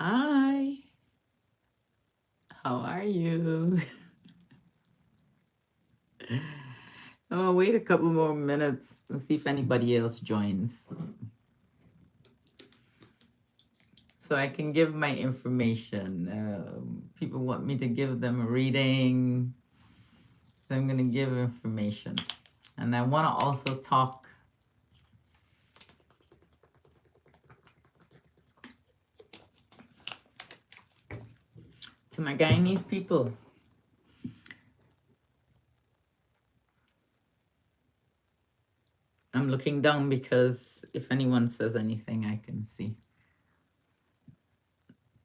Hi, how are you? I'm gonna wait a couple more minutes and see if anybody else joins so I can give my information. People want me to give them a reading, so I'm gonna give information. And I want to also talk to my Guyanese people. I'm looking down because if anyone says anything, I can see.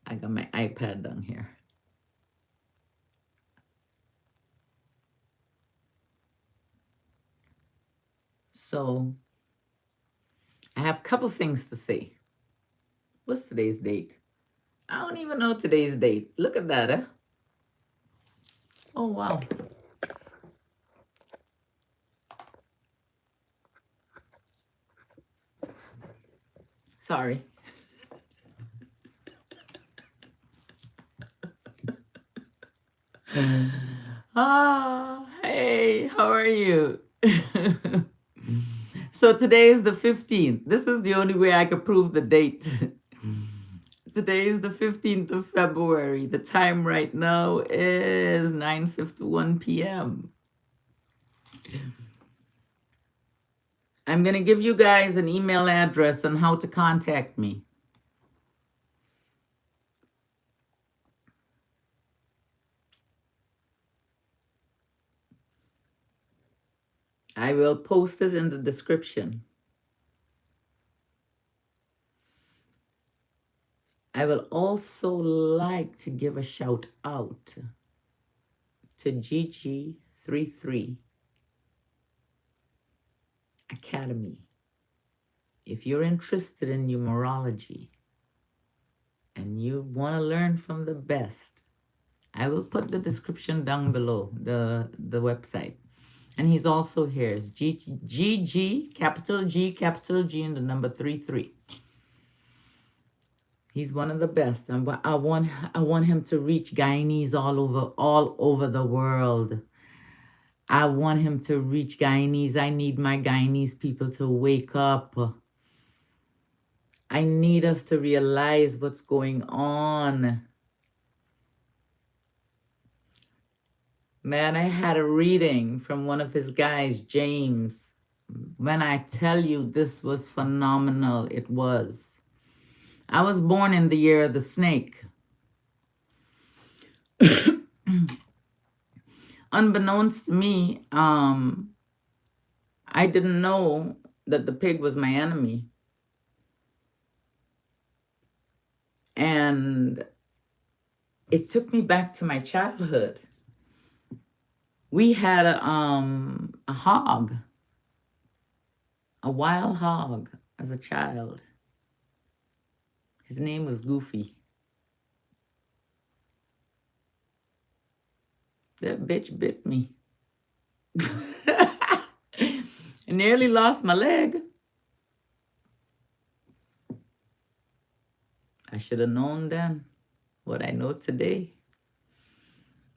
I got my iPad down here. So I have a couple things to say. What's today's date? I don't even know today's date. Look at that, eh? Oh, wow. Sorry. Hey, how are you? So today is the 15th. This is the only way I could prove the date. Today is the 15th of February. The time right now is 9:51 p.m. I'm going to give you guys an email address on how to contact me. I will post it in the description. I will also like to give a shout out to GG33 Academy. If you're interested in numerology and you want to learn from the best, I will put the description down below, the website. And he's also here. It's GG, capital G, and the number 33. He's one of the best. I want him to reach Guyanese all over the world. I want him to reach Guyanese. I need my Guyanese people to wake up. I need us to realize what's going on. Man, I had a reading from one of his guys, James. When I tell you this was phenomenal, it was. I was born in the year of the snake. Unbeknownst to me, I didn't know that the pig was my enemy. And it took me back to my childhood. We had a hog, a wild hog as a child. His name was Goofy. That bitch bit me. I nearly lost my leg. I should have known then what I know today.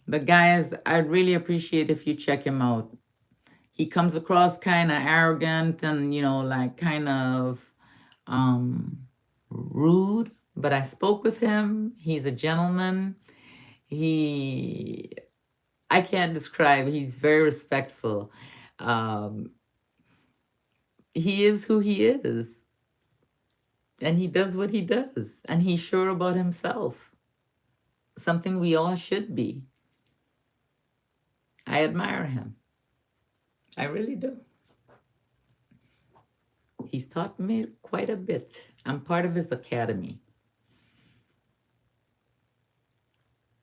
But guys, I'd really appreciate if you check him out. He comes across kind of arrogant and, like kind of rude. But I spoke with him. He's a gentleman. I can't describe. He's very respectful. He is who he is. And he does what he does. And he's sure about himself. Something we all should be. I admire him. I really do. He's taught me quite a bit. I'm part of his academy.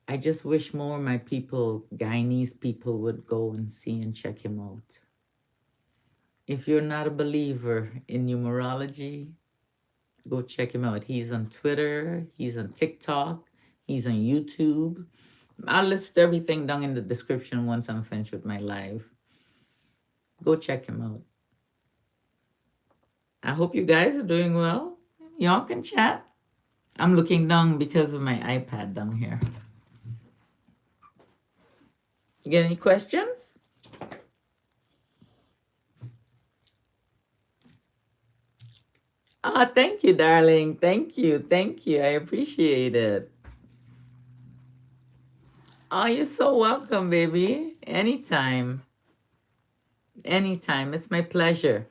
I just wish more of my people, Guyanese people, would go and see and check him out. If you're not a believer in numerology, go check him out. He's on Twitter, he's on TikTok, he's on YouTube. I'll list everything down in the description once I'm finished with my live. Go check him out. I hope you guys are doing well. Y'all can chat. I'm looking down because of my iPad down here. You get any questions? Ah, thank you, darling. Thank you. Thank you. I appreciate it. Oh, you're so welcome, baby. Anytime. Anytime. It's my pleasure.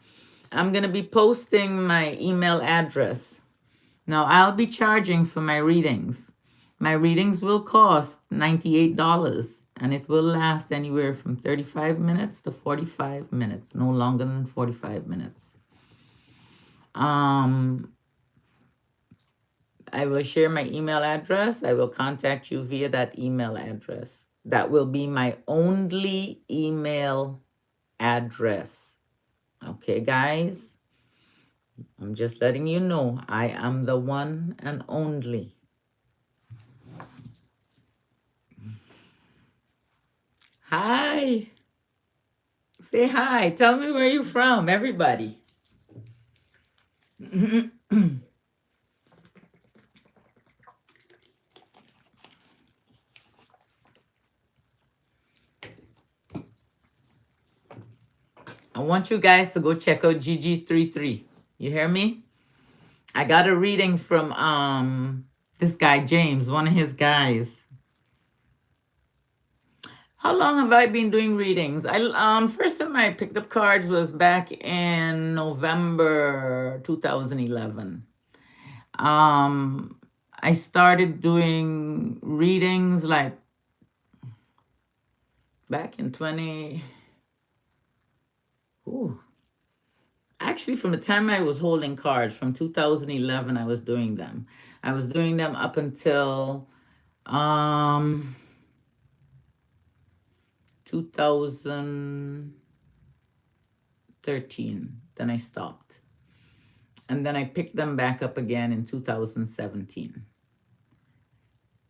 I'm going to be posting my email address. Now, I'll be charging for my readings. My readings will cost $98 and it will last anywhere from 35 minutes to 45 minutes, no longer than 45 minutes. I will share my email address. I will contact you via that email address. That will be my only email address. Okay, guys? I'm just letting you know I am the one and only. Hi. Say hi. Tell me where you're from, everybody. I want you guys to go check out GG33. You hear me? I got a reading from this guy James, one of his guys. How long have I been doing readings? First time I picked up cards was back in November 2011. I started doing readings like back in 20. Ooh. Actually, from the time I was holding cards, from 2011, I was doing them. I was doing them up until 2013. Then I stopped. And then I picked them back up again in 2017.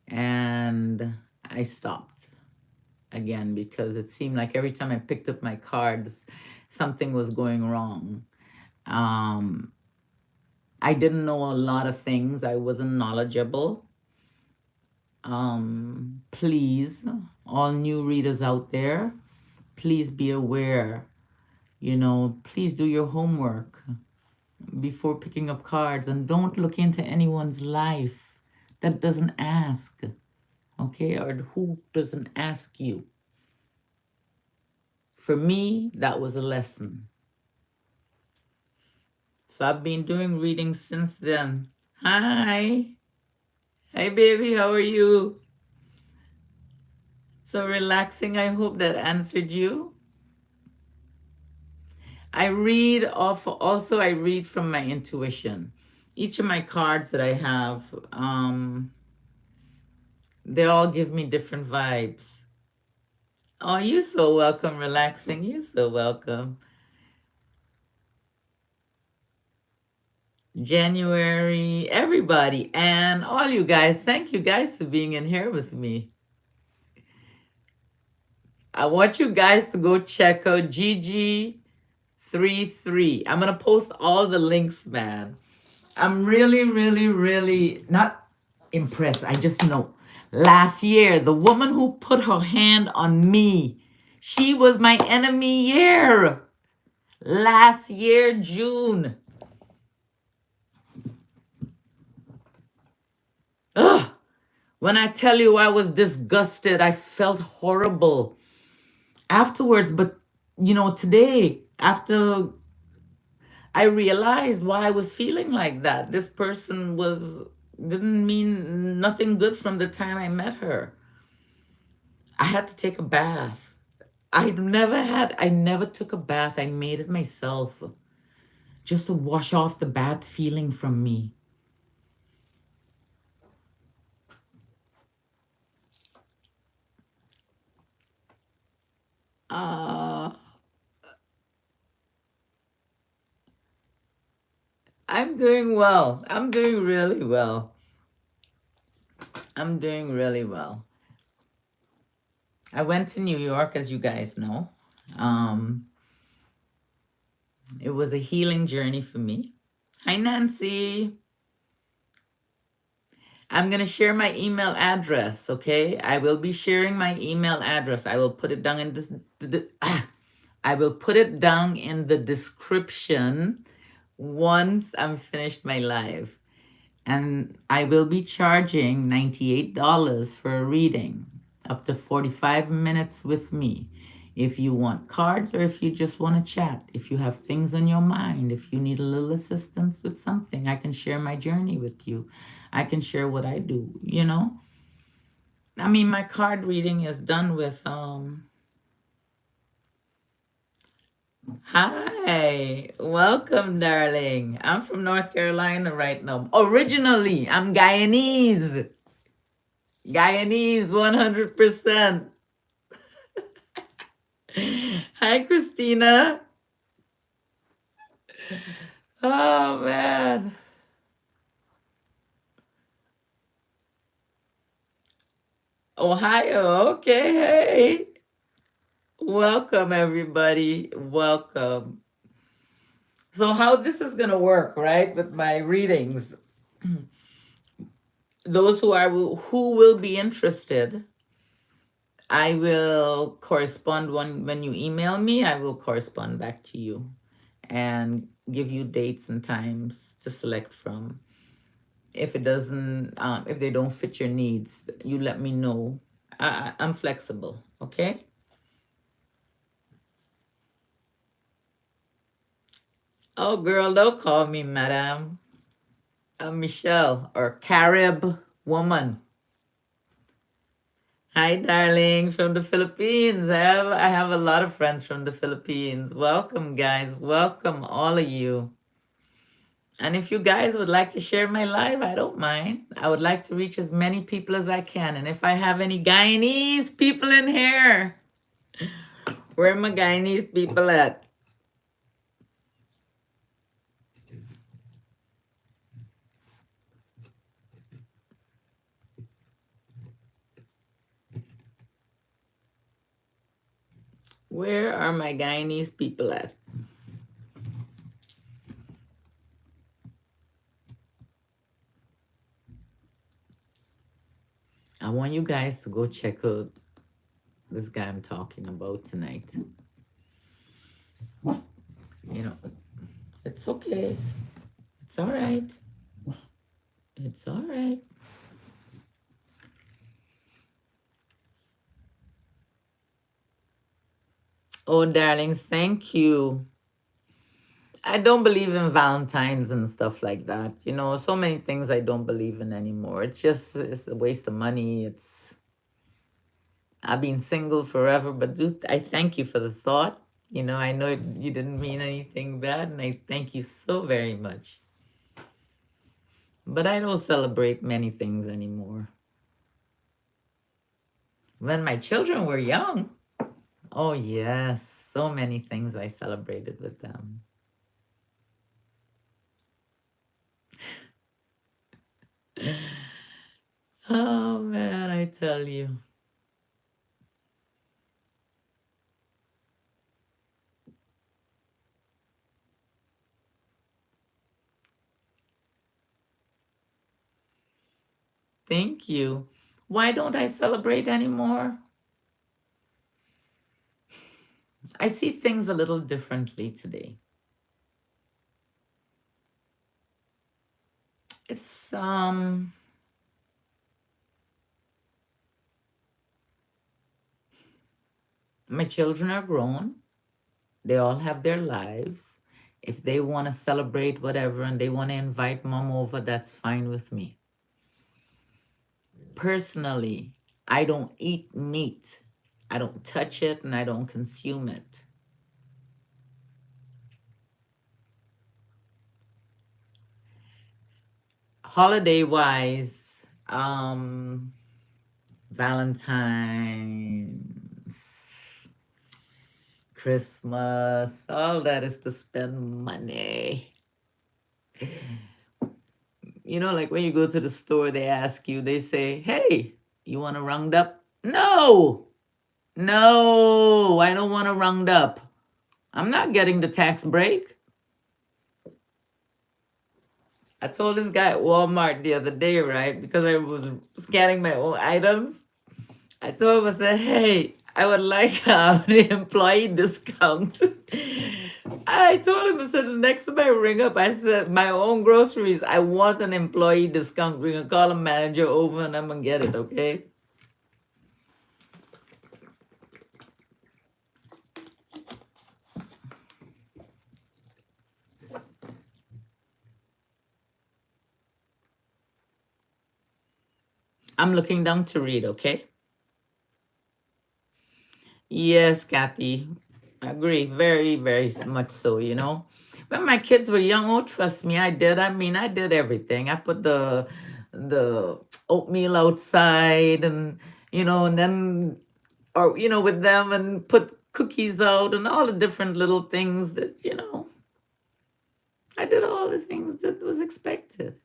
And I stopped again because it seemed like every time I picked up my cards, something was going wrong. I didn't know a lot of things. I wasn't knowledgeable. Please, all new readers out there, please be aware. Please do your homework before picking up cards and don't look into anyone's life that doesn't ask, okay, or who doesn't ask you. For me, that was a lesson. So I've been doing readings since then. Hi. Hi, baby. How are you? So relaxing. I hope that answered you. I read also I read from my intuition. Each of my cards that I have, they all give me different vibes. Oh, you're so welcome, relaxing. You're so welcome. January, everybody, and all you guys, thank you guys for being in here with me. I want you guys to go check out GG33. I'm going to post all the links, man. I'm really, really, really not impressed. I just know. Last year, the woman who put her hand on me, she was my enemy year. Last year, June. Ugh. When I tell you I was disgusted, I felt horrible afterwards. But, today, after I realized why I was feeling like that, this person didn't mean nothing good from the time I met her. I had to take a bath. I never took a bath. I made it myself just to wash off the bad feeling from me. I'm doing well. I'm doing really well. I'm doing really well. I went to New York, as you guys know. It was a healing journey for me. Hi, Nancy. I'm going to share my email address, okay? I will be sharing my email address. I will put it down in this. I will put it down in the description once I'm finished my live. And I will be charging $98 for a reading, up to 45 minutes with me. If you want cards or if you just want to chat, if you have things on your mind, if you need a little assistance with something, I can share my journey with you. I can share what I do, you know? I mean, my card reading is done with hi, welcome, darling. I'm from North Carolina right now. Originally, I'm Guyanese. Guyanese 100%. Hi, Christina. Oh, man. Ohio. Okay, hey. Welcome, everybody. Welcome. So, how this is going to work, right, with my readings? Those who will be interested, I will correspond when you email me, I will correspond back to you and give you dates and times to select from. If it doesn't, if they don't fit your needs, you let me know. I'm flexible, okay? Oh, girl, don't call me madam. I'm Michelle or Carib woman. Hi, darling, from the Philippines. I have a lot of friends from the Philippines. Welcome, guys. Welcome, all of you. And if you guys would like to share my live, I don't mind. I would like to reach as many people as I can. And if I have any Guyanese people in here, where are my Guyanese people at? Where are my Guyanese people at? I want you guys to go check out this guy I'm talking about tonight. You know, it's okay. It's all right. It's all right. Oh, darlings, thank you. I don't believe in Valentines and stuff like that. You know, so many things I don't believe in anymore. It's a waste of money. I've been single forever, but dude, I thank you for the thought. You know, I know you didn't mean anything bad, and I thank you so very much. But I don't celebrate many things anymore. When my children were young, oh yes, so many things I celebrated with them. Oh man, I tell you. Thank you. Why don't I celebrate anymore? I see things a little differently today. It's my children are grown. They all have their lives. If they want to celebrate whatever and they want to invite mom over, that's fine with me. Personally, I don't eat meat. I don't touch it and I don't consume it. Holiday wise, Valentine's, Christmas, all that is to spend money. You know, like when you go to the store, they ask you, they say, hey, you want to round up? No, no, I don't want to round up. I'm not getting the tax break. I told this guy at Walmart the other day, right? Because I was scanning my own items. I told him, I said, hey, I would like the employee discount. I told him, I said, the next time I ring up, I said, my own groceries, I want an employee discount. We're going to call a manager over and I'm going to get it, okay? I'm looking down to read, okay? Yes, Kathy. I agree. Very, very much so, you know. When my kids were young, oh, trust me, I did. I mean, I did everything. I put the oatmeal outside and, you know, and then, or, you know, with them and put cookies out and all the different little things that, you know, I did all the things that was expected.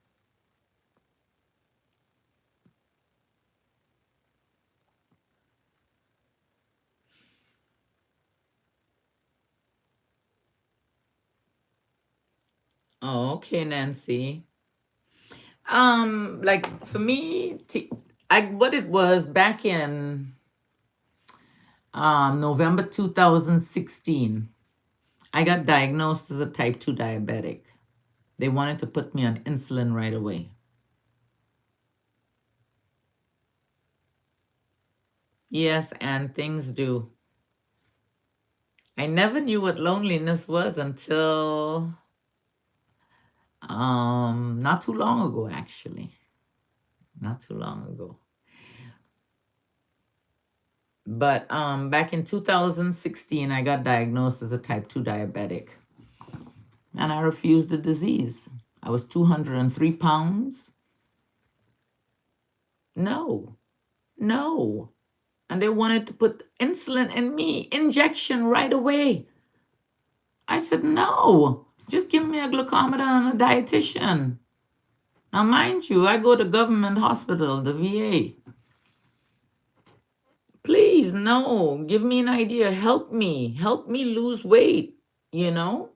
Oh, okay, Nancy. Like for me, what it was back in November 2016, I got diagnosed as a type 2 diabetic. They wanted to put me on insulin right away. Yes, and things do. I never knew what loneliness was until not too long ago, actually. Not too long ago. But back in 2016, I got diagnosed as a type 2 diabetic. And I refused the disease. I was 203 pounds. No, no. And they wanted to put insulin in me, injection right away. I said, no, just give me a glucometer and a dietitian. Now, mind you, I go to government hospital, the VA. Please, no, give me an idea. Help me lose weight, you know?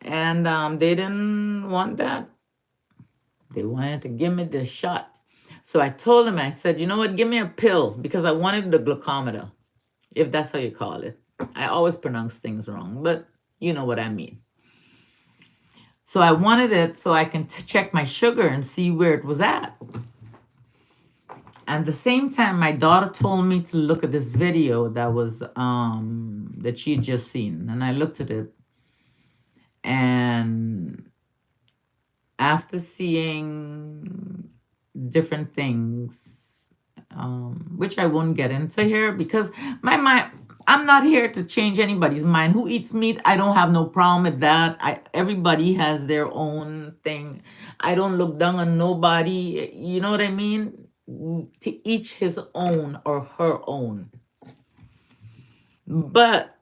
And they didn't want that. They wanted to give me the shot. So I told them, I said, you know what, give me a pill because I wanted the glucometer, if that's how you call it. I always pronounce things wrong, but you know what I mean. So I wanted it so I can check my sugar and see where it was at. And at the same time, my daughter told me to look at this video that was that she had just seen, and I looked at it, and after seeing different things, which I won't get into here because my mind, I'm not here to change anybody's mind. Who eats meat? I don't have no problem with that. Everybody has their own thing. I don't look down on nobody. You know what I mean? To each his own or her own. But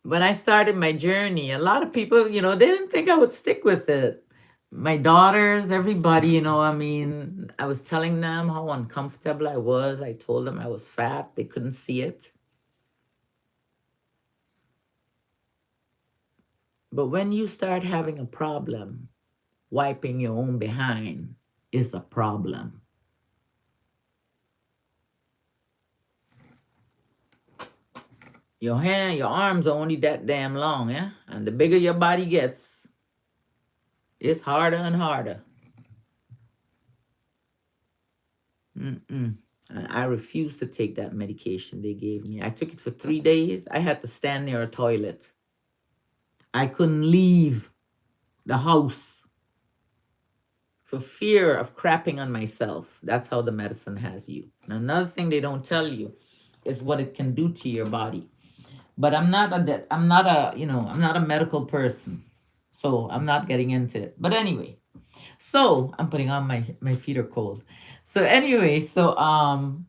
when I started my journey, a lot of people, you know, they didn't think I would stick with it. My daughters, everybody, you know, I mean, I was telling them how uncomfortable I was. I told them I was fat. They couldn't see it. But when you start having a problem, wiping your own behind is a problem. Your hand, your arms are only that damn long, yeah? And the bigger your body gets, it's harder and harder. Mm-mm. And I refused to take that medication they gave me. I took it for 3 days. I had to stand near a toilet. I couldn't leave the house for fear of crapping on myself. That's how the medicine has you. Now, another thing they don't tell you is what it can do to your body. But I'm not a, you know, I'm not a medical person. So I'm not getting into it. But anyway, so I'm putting on my feet are cold. So anyway, so um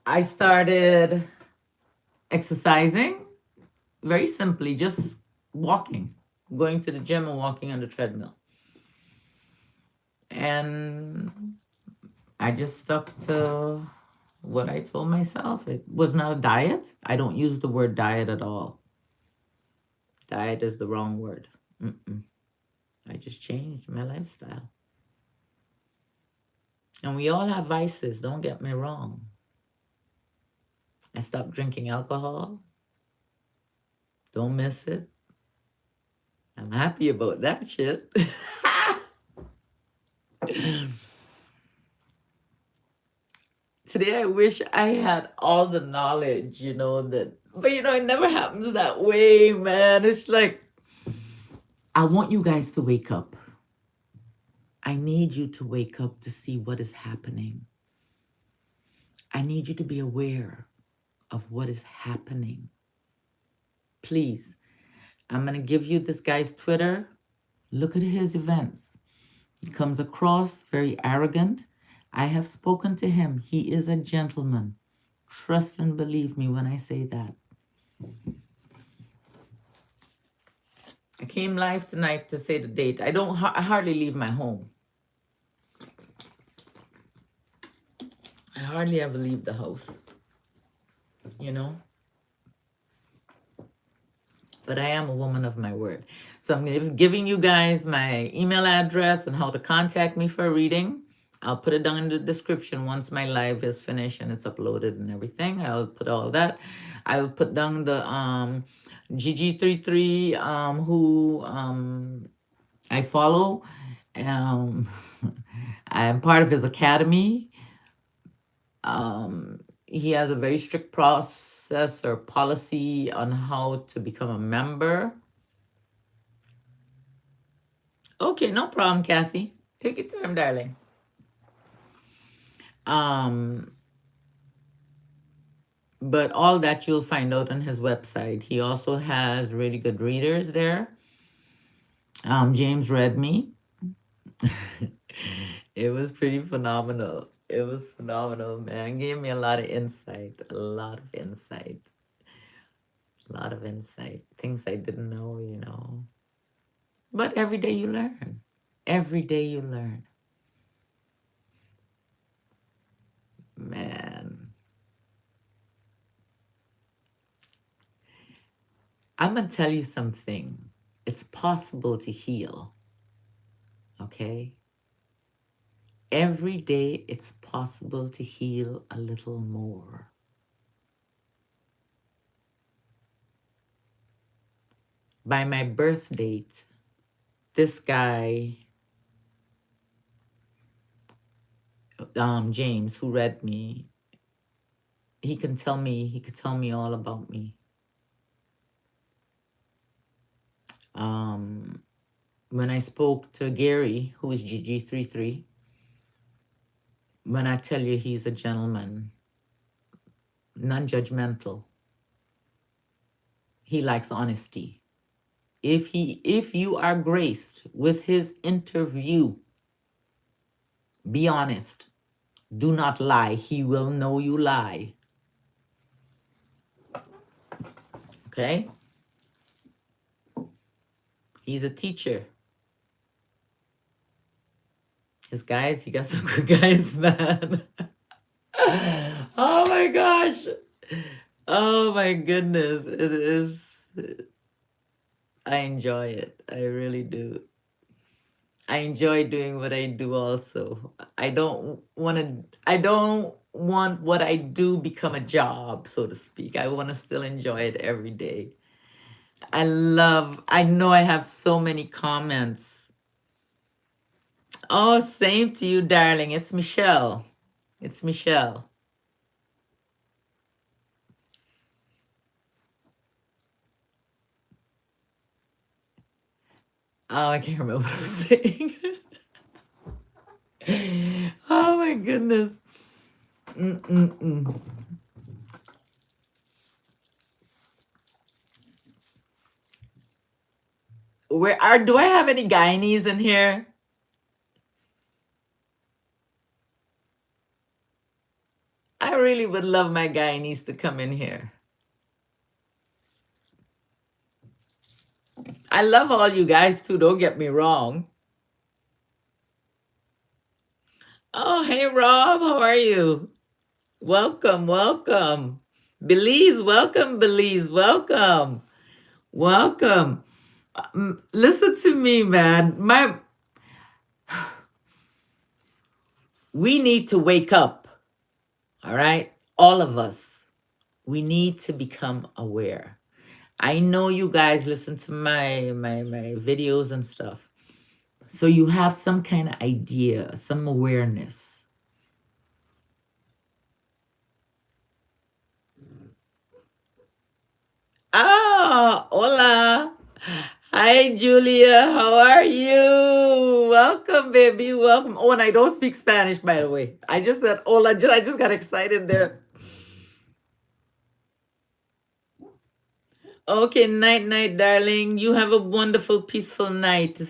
I started exercising very simply, just walking, going to the gym and walking on the treadmill. And I just stuck to what I told myself. It was not a diet. I don't use the word diet at all. Diet is the wrong word. Mm-mm. I just changed my lifestyle. And we all have vices, don't get me wrong. I stopped drinking alcohol. Don't miss it. I'm happy about that shit. Today I wish I had all the knowledge, but it never happens that way, man. It's like I want you guys to wake up. I need you to wake up to see what is happening. I need you to be aware of what is happening. Please, I'm going to give you this guy's Twitter. Look at his events. He comes across very arrogant. I have spoken to him. He is a gentleman. Trust and believe me when I say that. I came live tonight to say the date. I hardly leave my home. I hardly ever leave the house, you know? But I am a woman of my word. So I'm giving you guys my email address and how to contact me for a reading. I'll put it down in the description once my live is finished and it's uploaded and everything. I'll put all that. I will put down the GG33 who I follow. Um, I'm part of his academy. He has a very strict process or policy on how to become a member. Okay, no problem, Cassie. Take your time, darling. But all that you'll find out on his website. He also has really good readers there. James read me. It was pretty phenomenal. It was phenomenal, man. Gave me a lot of insight. A lot of insight. A lot of insight. Things I didn't know. But every day you learn. Every day you learn. Man. I'm going to tell you something. It's possible to heal. Okay? Every day it's possible to heal a little more. By my birth date, this guy, James, who read me, he could tell me all about me. When I spoke to Gary, who is GG33, when I tell you he's a gentleman, non-judgmental, he likes honesty. If you are graced with his interview, be honest. Do not lie. He will know you lie. Okay? He's a teacher. He got some good guys, man. Oh my gosh. Oh my goodness. It is. I enjoy it. I really do. I enjoy doing what I do also. I don't want what I do become a job, so to speak. I want to still enjoy it every day. I know I have so many comments. Oh, same to you, darling. It's Michelle. It's Michelle. Oh, I can't remember what I was saying. Oh my goodness. Do I have any Guyanese in here? I really would love my Guyanese to come in here. I love all you guys too, don't get me wrong. Oh, hey Rob, how are you? Welcome, welcome. Belize, welcome, Belize, welcome. Welcome. Listen to me, man. We need to wake up. All right? All of us. We need to become aware. I know you guys listen to my videos and stuff. So you have some kind of idea, some awareness. Ah, hola. Hi, Julia. How are you? Welcome, baby. Welcome. Oh, and I don't speak Spanish, by the way. I just said hola. I just got excited there. Okay, night, night, darling. You have a wonderful, peaceful night.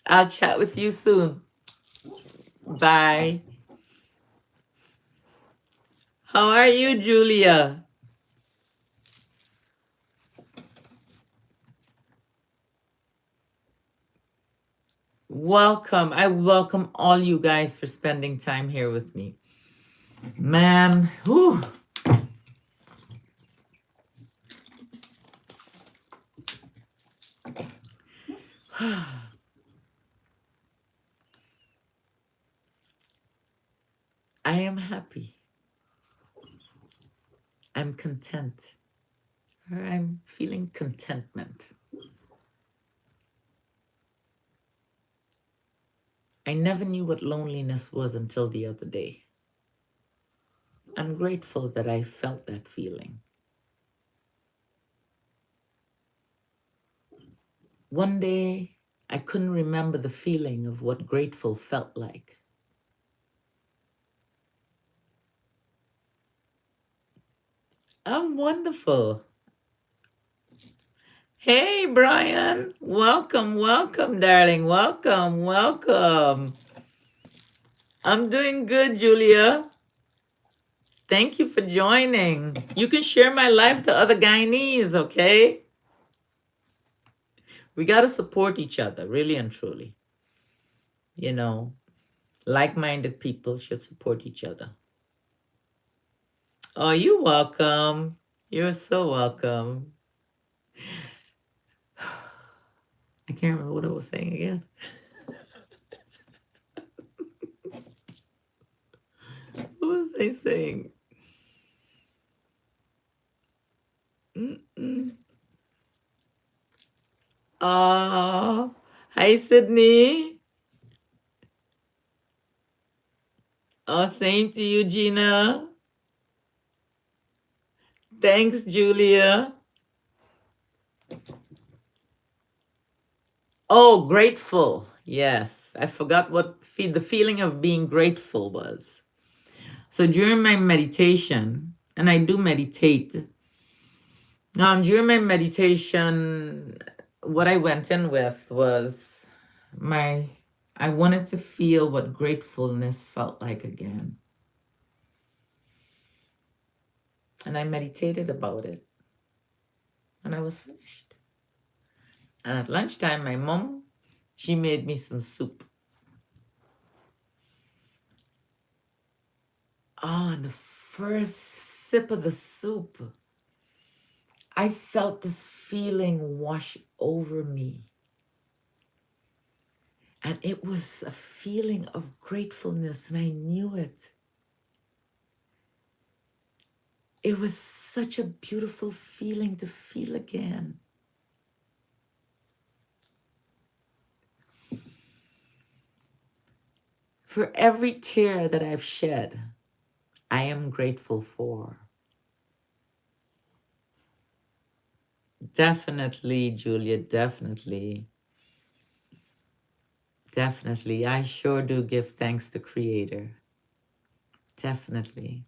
I'll chat with you soon. Bye. How are you, Julia? Welcome. I welcome all you guys for spending time here with me. Man, whew. I am happy. I'm content. Or I'm feeling contentment. I never knew what loneliness was until the other day. I'm grateful that I felt that feeling. One day, I couldn't remember the feeling of what grateful felt like. I'm wonderful. Hey, Brian. Welcome, welcome, darling. Welcome, welcome. I'm doing good, Julia. Thank you for joining. You can share my life to other Guyanese, okay? We got to support each other, really and truly. You know, like minded people should support each other. Oh, you're welcome. You're so welcome. I can't remember what I was saying again. What was I saying? Mm-mm. Oh, hi, Sydney. Oh, same to you, Gina. Thanks, Julia. Oh, grateful. Yes, I forgot what the feeling of being grateful was. So during my meditation, and I do meditate, during my meditation, what I went in with was I wanted to feel what gratefulness felt like again. And I meditated about it, and I was finished. And at lunchtime, my mom, she made me some soup. Oh, and the first sip of the soup, I felt this feeling wash over me. And it was a feeling of gratefulness, and I knew it. It was such a beautiful feeling to feel again. For every tear that I've shed, I am grateful for. Definitely, Julia, definitely. Definitely. I sure do give thanks to Creator. Definitely.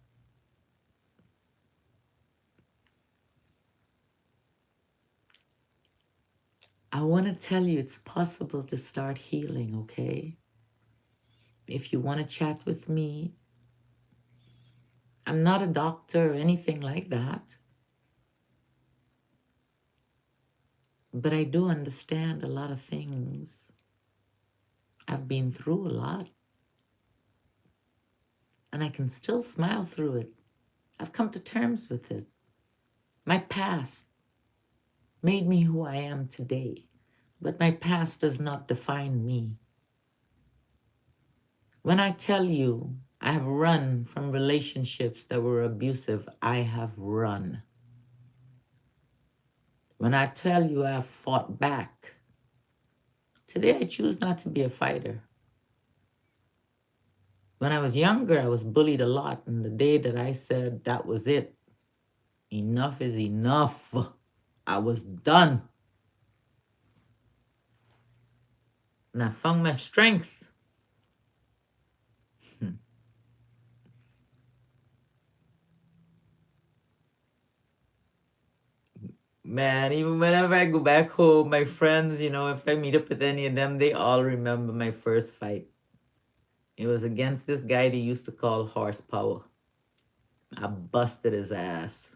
I want to tell you it's possible to start healing, okay? If you want to chat with me, I'm not a doctor or anything like that, but I do understand a lot of things. I've been through a lot, and I can still smile through it. I've come to terms with it. My past made me who I am today, but my past does not define me. When I tell you I have run from relationships that were abusive, I have run. When I tell you I have fought back, today I choose not to be a fighter. When I was younger, I was bullied a lot, and the day that I said that was it, enough is enough, I was done. And I found my strength. Man, even whenever I go back home, my friends, if I meet up with any of them, they all remember my first fight. It was against this guy they used to call Horsepower. I busted his ass.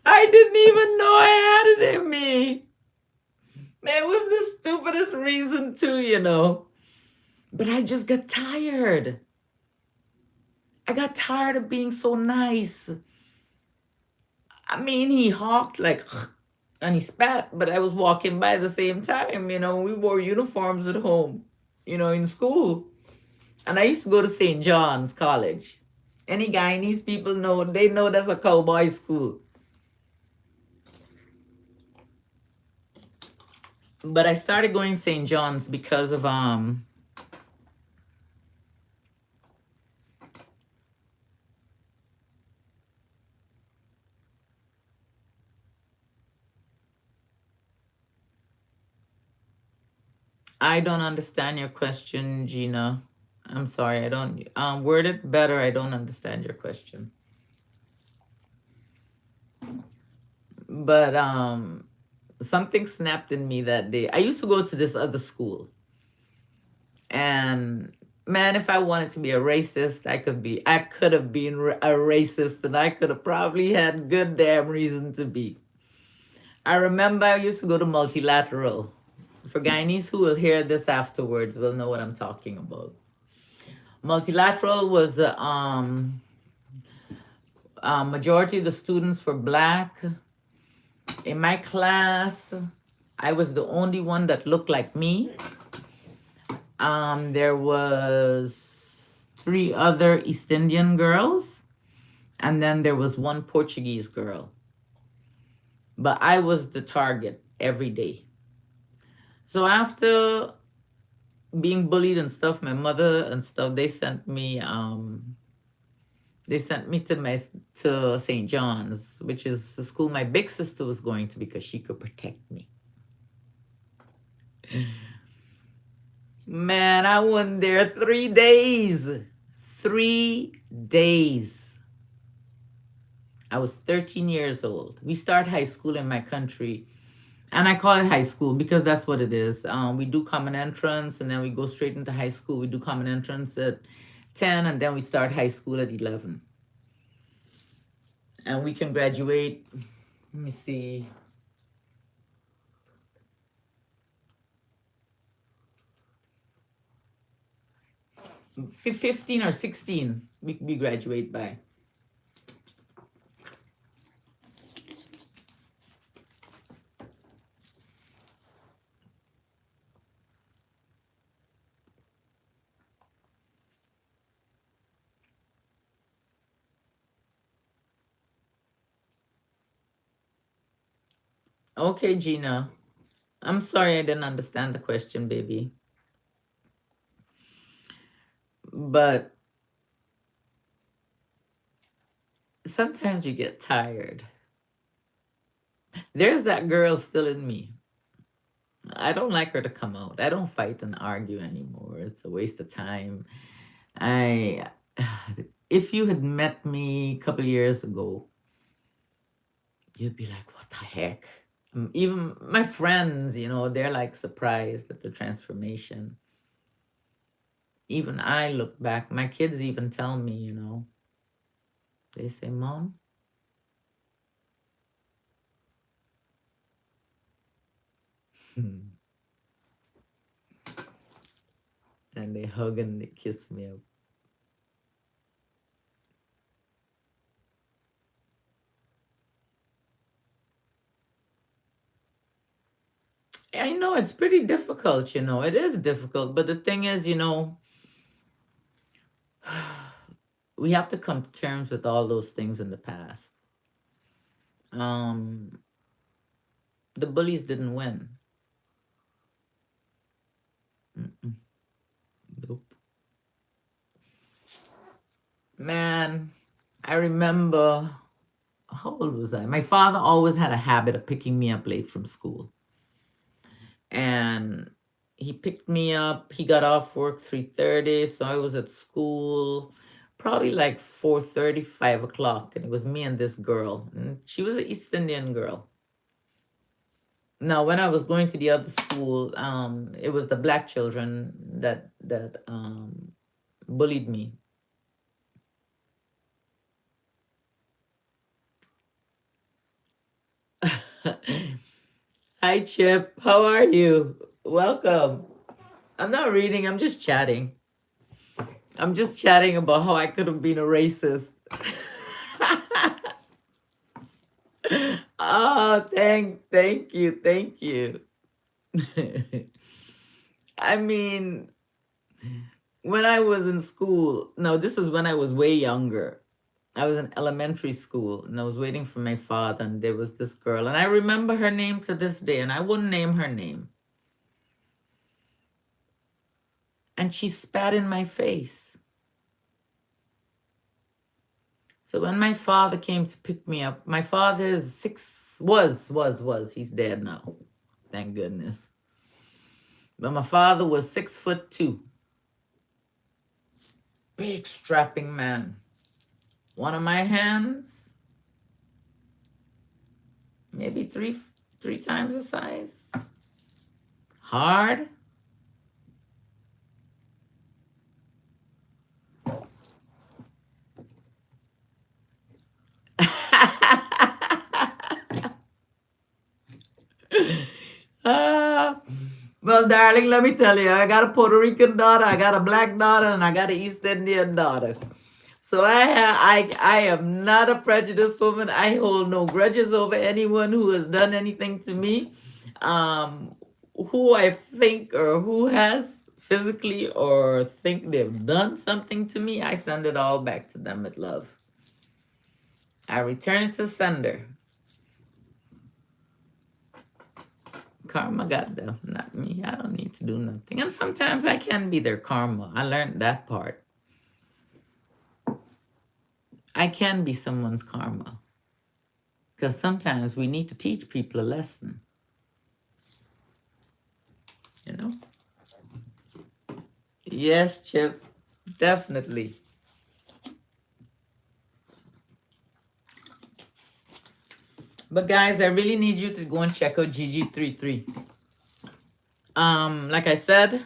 I didn't even know I had it in me. Man, it was the stupidest reason too. But I just got tired. I got tired of being so nice. I mean, he hawked like, and he spat, but I was walking by the same time. We wore uniforms at home, in school. And I used to go to St. John's College. Any Guyanese people know, they know that's a cowboy school. But I started going St. John's because of I don't understand your question, Gina. I'm sorry, I don't word it better. I don't understand your question. But something snapped in me that day. I used to go to this other school. And man, if I wanted to be a racist, I could have been a racist, and I could have probably had good damn reason to be. I remember I used to go to multilateral. For Guyanese who will hear this afterwards will know what I'm talking about. Multilateral was majority of the students were black. In my class, I was the only one that looked like me. There was 3 other East Indian girls, and then there was 1 Portuguese girl. But I was the target every day. So after being bullied and stuff, my mother and stuff, they sent me to St. John's, which is the school my big sister was going to because she could protect me. Man, I went there 3 days. 3 days. I was 13 years old. We start high school in my country, and I call it high school because that's what it is. We do common entrance, and then we go straight into high school. We do common entrance at 10, and then we start high school at 11. And we can graduate, let me see, 15 or 16 we graduate by. Okay, Gina. I'm sorry I didn't understand the question, baby. But sometimes you get tired. There's that girl still in me. I don't like her to come out. I don't fight and argue anymore. It's a waste of time. I if you had met me a couple years ago, you'd be like, what the heck? Even my friends, they're like surprised at the transformation. Even I look back, my kids even tell me, they say, Mom, and they hug and they kiss me up. I know it's pretty difficult, it is difficult, but the thing is, we have to come to terms with all those things in the past. Um, the bullies didn't win. Mm-mm. Nope. Man, I remember, how old was I? My father always had a habit of picking me up late from school. And he picked me up. He got off work 3:30, so I was at school probably like 4:30, 5 o'clock. And it was me and this girl. And she was an East Indian girl. Now, when I was going to the other school, it was the black children that bullied me. Hi, Chip. How are you? Welcome. I'm not reading. I'm just chatting. I'm just chatting about how I could have been a racist. Oh, thank you, thank you. I mean, when I was in school, no, this is when I was way younger. I was in elementary school and I was waiting for my father, and there was this girl, and I remember her name to this day, and I wouldn't name her name. And she spat in my face. So when my father came to pick me up, my father is he's dead now. Thank goodness. But my father was 6'2", big strapping man. One of my hands, maybe three times the size. Hard. Ah, well, darling, let me tell you, I got a Puerto Rican daughter, I got a black daughter, and I got an East Indian daughter. So I am not a prejudiced woman. I hold no grudges over anyone who has done anything to me. Um, who I think or who has physically or think they've done something to me, I send it all back to them with love. I return it to sender. Karma got them, not me. I don't need to do nothing. And sometimes I can be their karma. I learned that part. I can be someone's karma. Because sometimes we need to teach people a lesson, you know? Yes, Chip, definitely. But guys, I really need you to go and check out GG33. Like I said,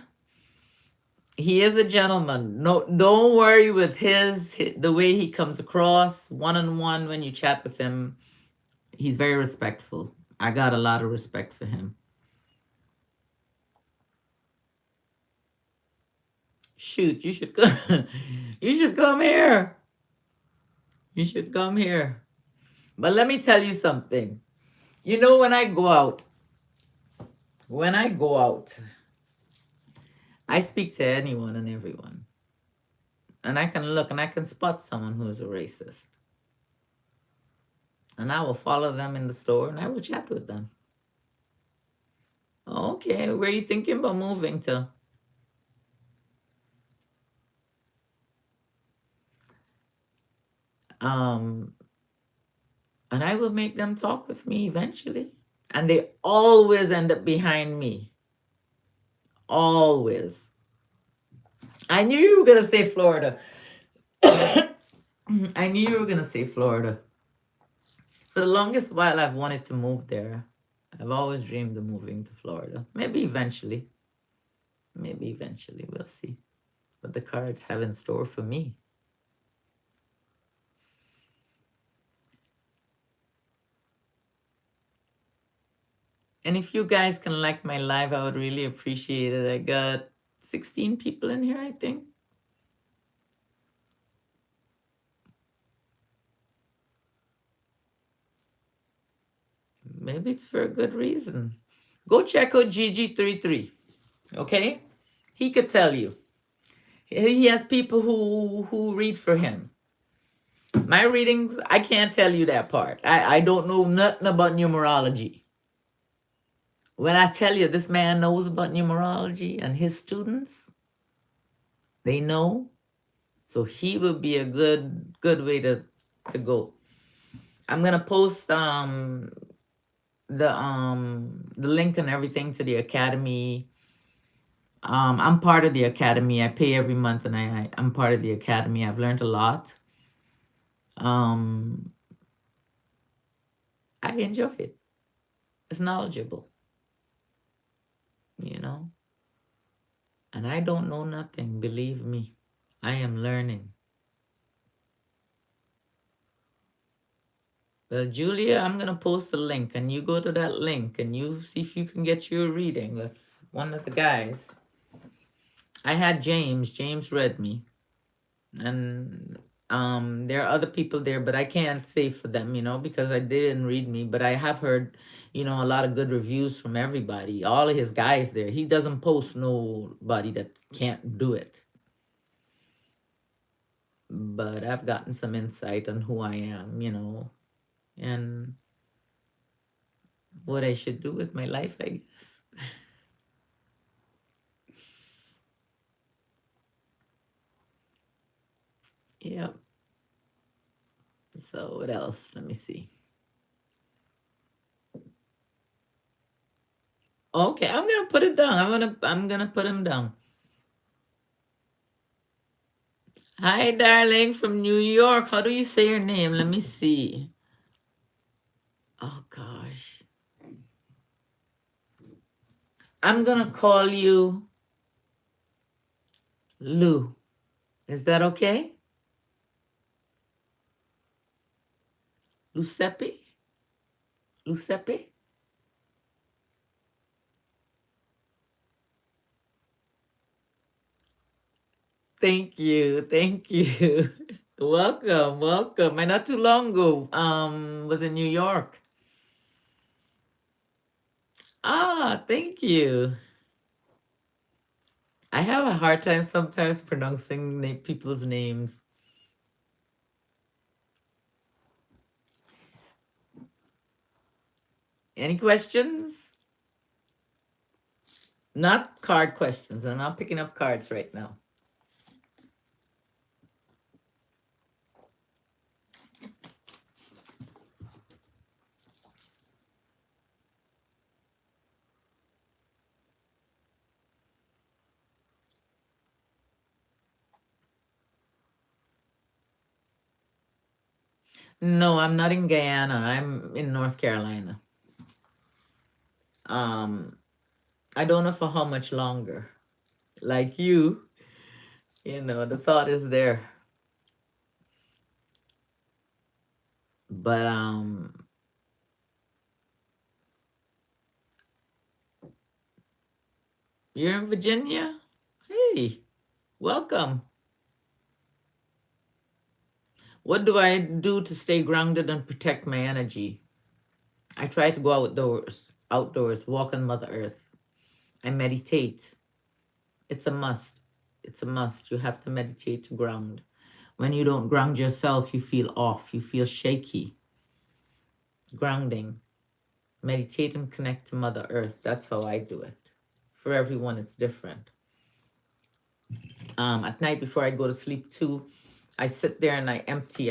he is a gentleman. No, don't worry with the way he comes across one-on-one when you chat with him. He's very respectful. I got a lot of respect for him. Shoot, you should come. You should come here. You should come here. But let me tell you something. When I go out, I speak to anyone and everyone. And I can look and I can spot someone who is a racist. And I will follow them in the store and I will chat with them. Okay, where are you thinking about moving to? Um, and I will make them talk with me eventually. And they always end up behind me. Always. I knew you were going to say Florida. I knew you were going to say Florida. For the longest while, I've wanted to move there. I've always dreamed of moving to Florida. Maybe eventually. Maybe eventually. We'll see what the cards have in store for me. And if you guys can like my live, I would really appreciate it. I got 16 people in here, I think. Maybe it's for a good reason. Go check out GG33, okay? He could tell you. He has people who read for him. My readings, I can't tell you that part. I don't know nothing about numerology. When I tell you this man knows about numerology and his students, they know. So he would be a good way to go. I'm gonna post the link and everything to the academy. I'm part of the academy. I pay every month, and I'm part of the academy. I've learned a lot. Um, I enjoy it. It's knowledgeable, you know. And I don't know nothing. Believe me, I am learning. Well, Julia, I'm gonna post a link, and you go to that link, and you see if you can get your reading with one of the guys. I had James. James read me, and there are other people there, but I can't say for them, because I didn't read me. But I have heard, a lot of good reviews from everybody. All of his guys there. He doesn't post nobody that can't do it. But I've gotten some insight on who I am, and what I should do with my life, I guess. Yep. So what else? Let me see. Okay, I'm gonna put it down. I'm gonna put him down. Hi, darling, from New York. How do you say your name? Let me see. Oh gosh. I'm gonna call you Lou. Is that okay? Luceppe? Luceppe? Thank you. Thank you. Welcome. Welcome. I not too long ago was in New York. Ah, thank you. I have a hard time sometimes pronouncing people's names. Any questions? Not card questions. I'm not picking up cards right now. No, I'm not in Guyana. I'm in North Carolina. I don't know for how much longer. Like you, the thought is there. But you're in Virginia? Hey, welcome. What do I do to stay grounded and protect my energy? I try to go outdoors, walk on Mother Earth. I meditate. It's a must. It's a must. You have to meditate to ground. When you don't ground yourself, you feel off, you feel shaky. Grounding. Meditate and connect to Mother Earth. That's how I do it. For everyone, it's different. At night before I go to sleep too, I sit there and I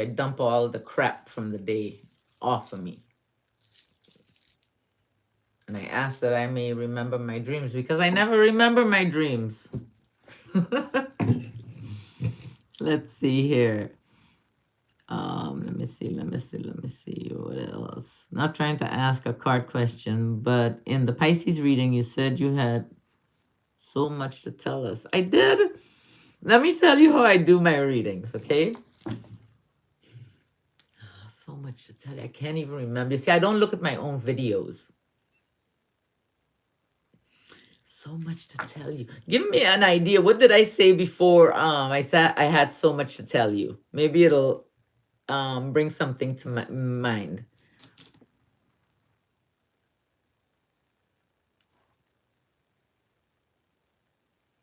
dump all the crap from the day off of me. And I ask that I may remember my dreams because I never remember my dreams. Let's see here. Let me see. What else? Not trying to ask a card question, but in the Pisces reading, you said you had so much to tell us. I did. Let me tell you how I do my readings, okay? So much to tell you. I can't even remember. You see, I don't look at my own videos. So much to tell you. Give me an idea. What did I say before? I had so much to tell you. Maybe it'll bring something to my mind.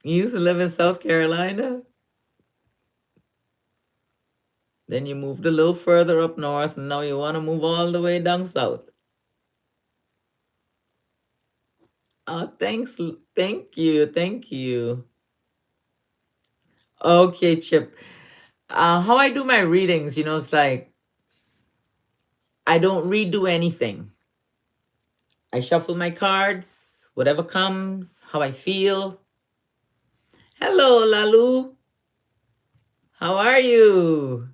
You used to live in South Carolina, then you moved a little further up north, and now you want to move all the way down south. Oh, thanks. Thank you. Thank you. Okay, Chip. How I do my readings, it's like I don't redo anything. I shuffle my cards, whatever comes, how I feel. Hello, Lalu. How are you?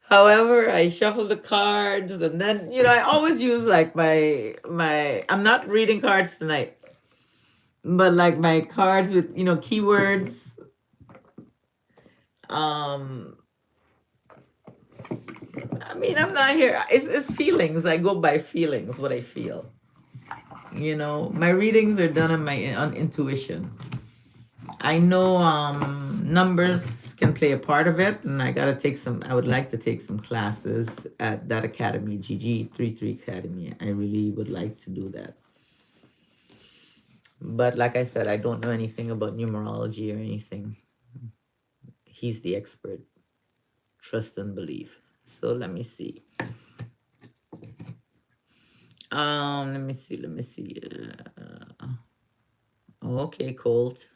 However, I shuffle the cards, and then I always use like my. I'm not reading cards tonight, but like my cards with keywords. Um, I mean, I'm not here. It's feelings. I go by feelings, what I feel. My readings are done on intuition. I know numbers can play a part of it, and I would like to take some classes at that academy, GG33 Academy. I really would like to do that. But like I said, I don't know anything about numerology or anything. He's the expert. Trust and believe. So let me see. Let me see. Okay, Colt.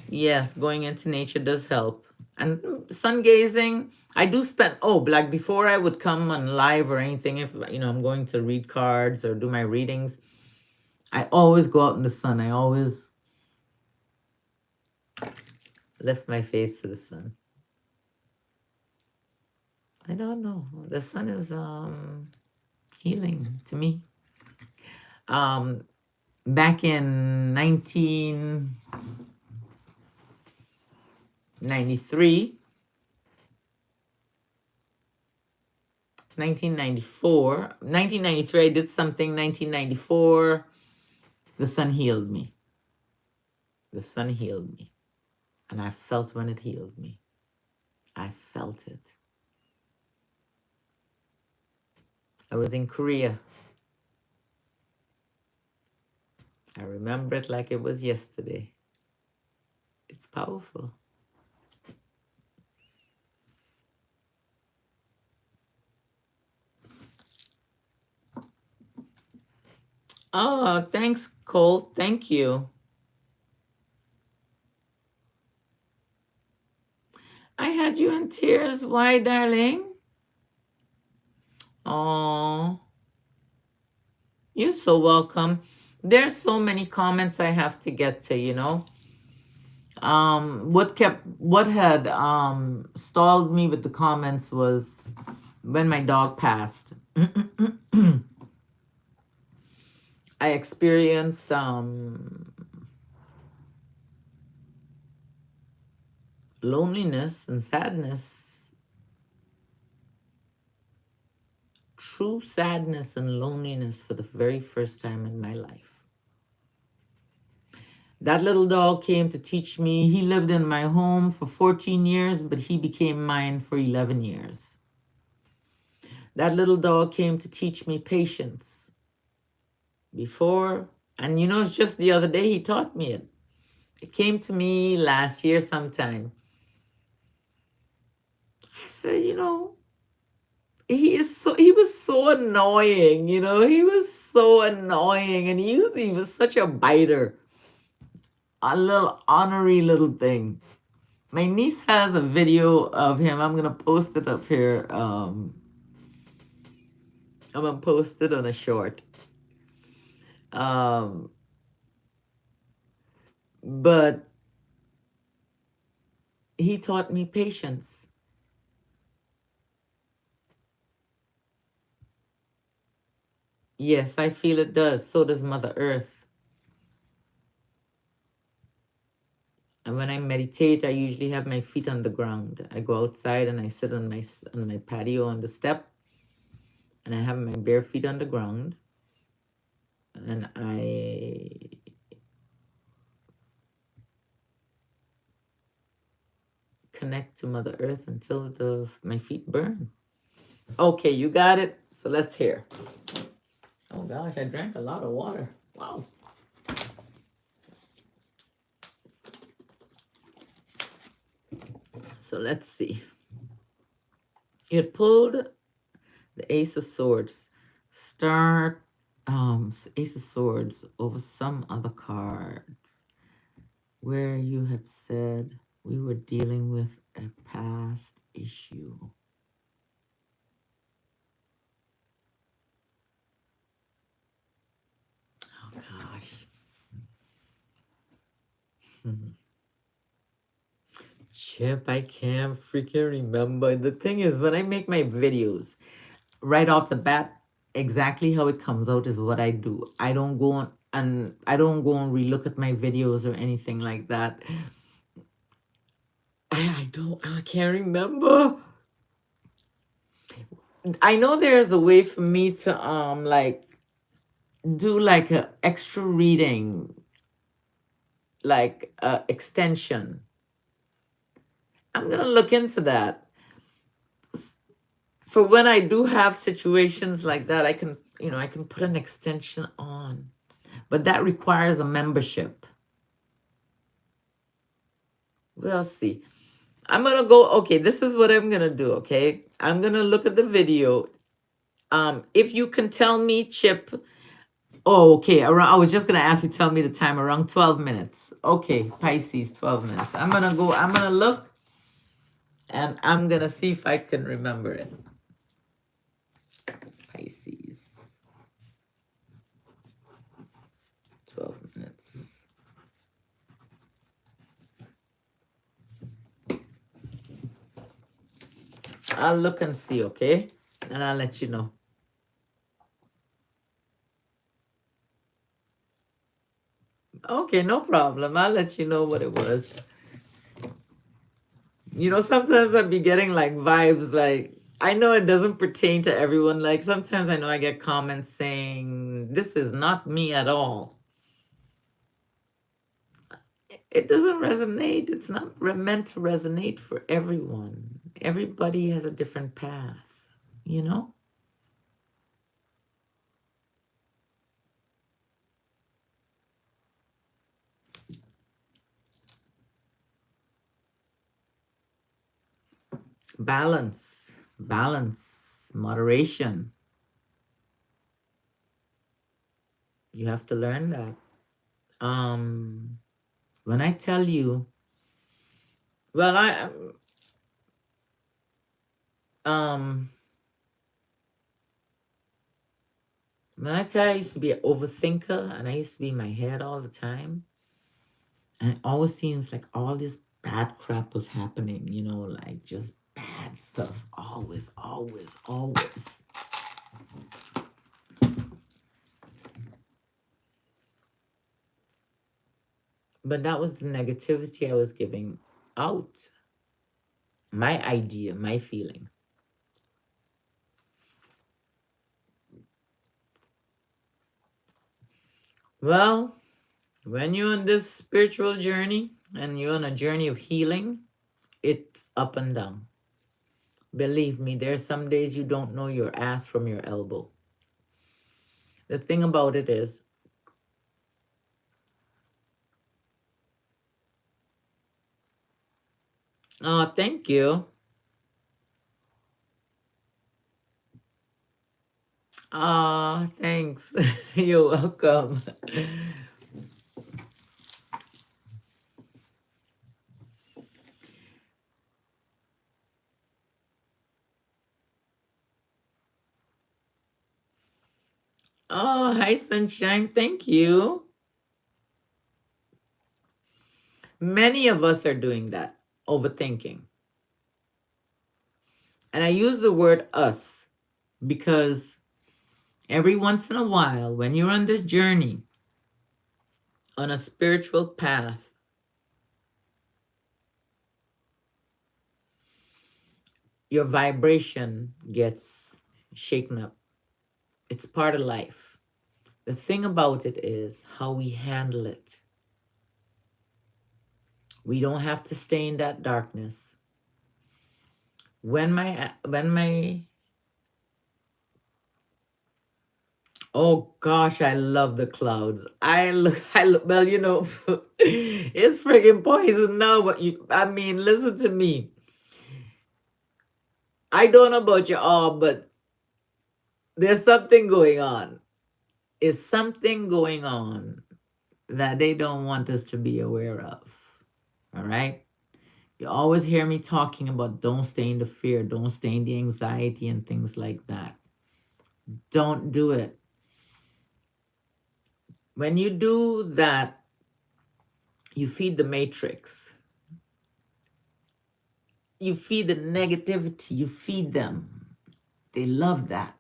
Yes, going into nature does help. And sun gazing, I do spend, like before I would come on live or anything, if, I'm going to read cards or do my readings, I always go out in the sun. I always lift my face to the sun. I don't know. The sun is healing to me. Back in 1993, 1993, I did something. 1994, the sun healed me. The sun healed me. And I felt when it healed me. I felt it. I was in Korea. I remember it like it was yesterday. It's powerful. Oh, thanks, Cole. Thank you. I had you in tears. Why, darling? Oh, you're so welcome. There's so many comments I have to get to. What had stalled me with the comments was when my dog passed. I experienced loneliness and sadness, true sadness and loneliness for the very first time in my life. That little dog came to teach me. He lived in my home for 14 years, but he became mine for 11 years. That little dog came to teach me patience. Before, and it's just the other day he taught me it. It came to me last year sometime. I said, he was so annoying, he was so annoying, and he was such a biter, a little ornery little thing. My niece has a video of him. I'm gonna post it up here. I'm gonna post it on a short. But he taught me patience. Yes, I feel it does. So does Mother Earth. And when I meditate, I usually have my feet on the ground. I go outside and I sit on my patio on the step, and I have my bare feet on the ground. and I connect to Mother Earth until my feet burn. Okay, you got it. So let's hear. Oh gosh, I drank a lot of water. Wow. So let's see. You had pulled the Ace of Swords. Start Ace of Swords over some other cards where you had said we were dealing with a past issue. Oh gosh. Chip, I can't freaking remember. The thing is, when I make my videos, right off the bat, exactly how it comes out is what I do. I don't go on and I don't go and relook at my videos or anything like that. I can't remember. I know there's a way for me to like do like a extra reading, like extension. I'm gonna look into that. For when I do have situations like that, I can, I can put an extension on. But that requires a membership. We'll see. I'm gonna go, okay, this is what I'm gonna do, okay? I'm gonna look at the video. If you can tell me, Chip, oh, okay, around, I was just gonna ask you to tell me the time, around 12 minutes. Okay, Pisces, 12 minutes. I'm gonna look, and I'm gonna see if I can remember it. Pisces, 12 minutes. I'll look and see, okay? And I'll let you know. Okay, no problem. I'll let you know what it was. Sometimes I'd be getting like vibes like, I know it doesn't pertain to everyone. Like sometimes I know I get comments saying, this is not me at all. It doesn't resonate. It's not meant to resonate for everyone. Everybody has a different path, you know? Balance, moderation. You have to learn that. When I tell you, well, um, when I tell you I used to be an overthinker and I used to be in my head all the time, and it always seems like all this bad crap was happening, like just bad stuff. Always, always, always. But that was the negativity I was giving out. My idea, my feeling. Well, when you're on this spiritual journey and you're on a journey of healing, it's up and down. Believe me, there's some days you don't know your ass from your elbow. The thing about it is, oh, thank you. Ah, thanks. You're welcome. Oh, hi, sunshine. Thank you. Many of us are doing that, overthinking. And I use the word us because every once in a while, when you're on this journey, on a spiritual path, your vibration gets shaken up. It's part of life. The thing about it is how we handle it. We don't have to stay in that darkness. When my oh gosh, I love the clouds. Well, it's friggin' poison now, but I mean, listen to me. I don't know about you all, but there's something going on. Is something going on that they don't want us to be aware of. All right? You always hear me talking about don't stay in the fear, don't stay in the anxiety and things like that. Don't do it. When you do that, you feed the matrix. You feed the negativity, you feed them. They love that.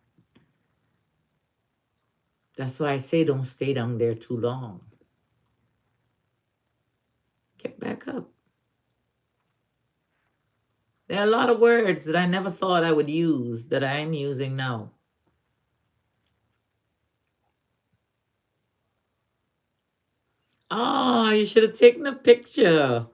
That's why I say don't stay down there too long. Get back up. There are a lot of words that I never thought I would use that I am using now. Oh, you should have taken a picture.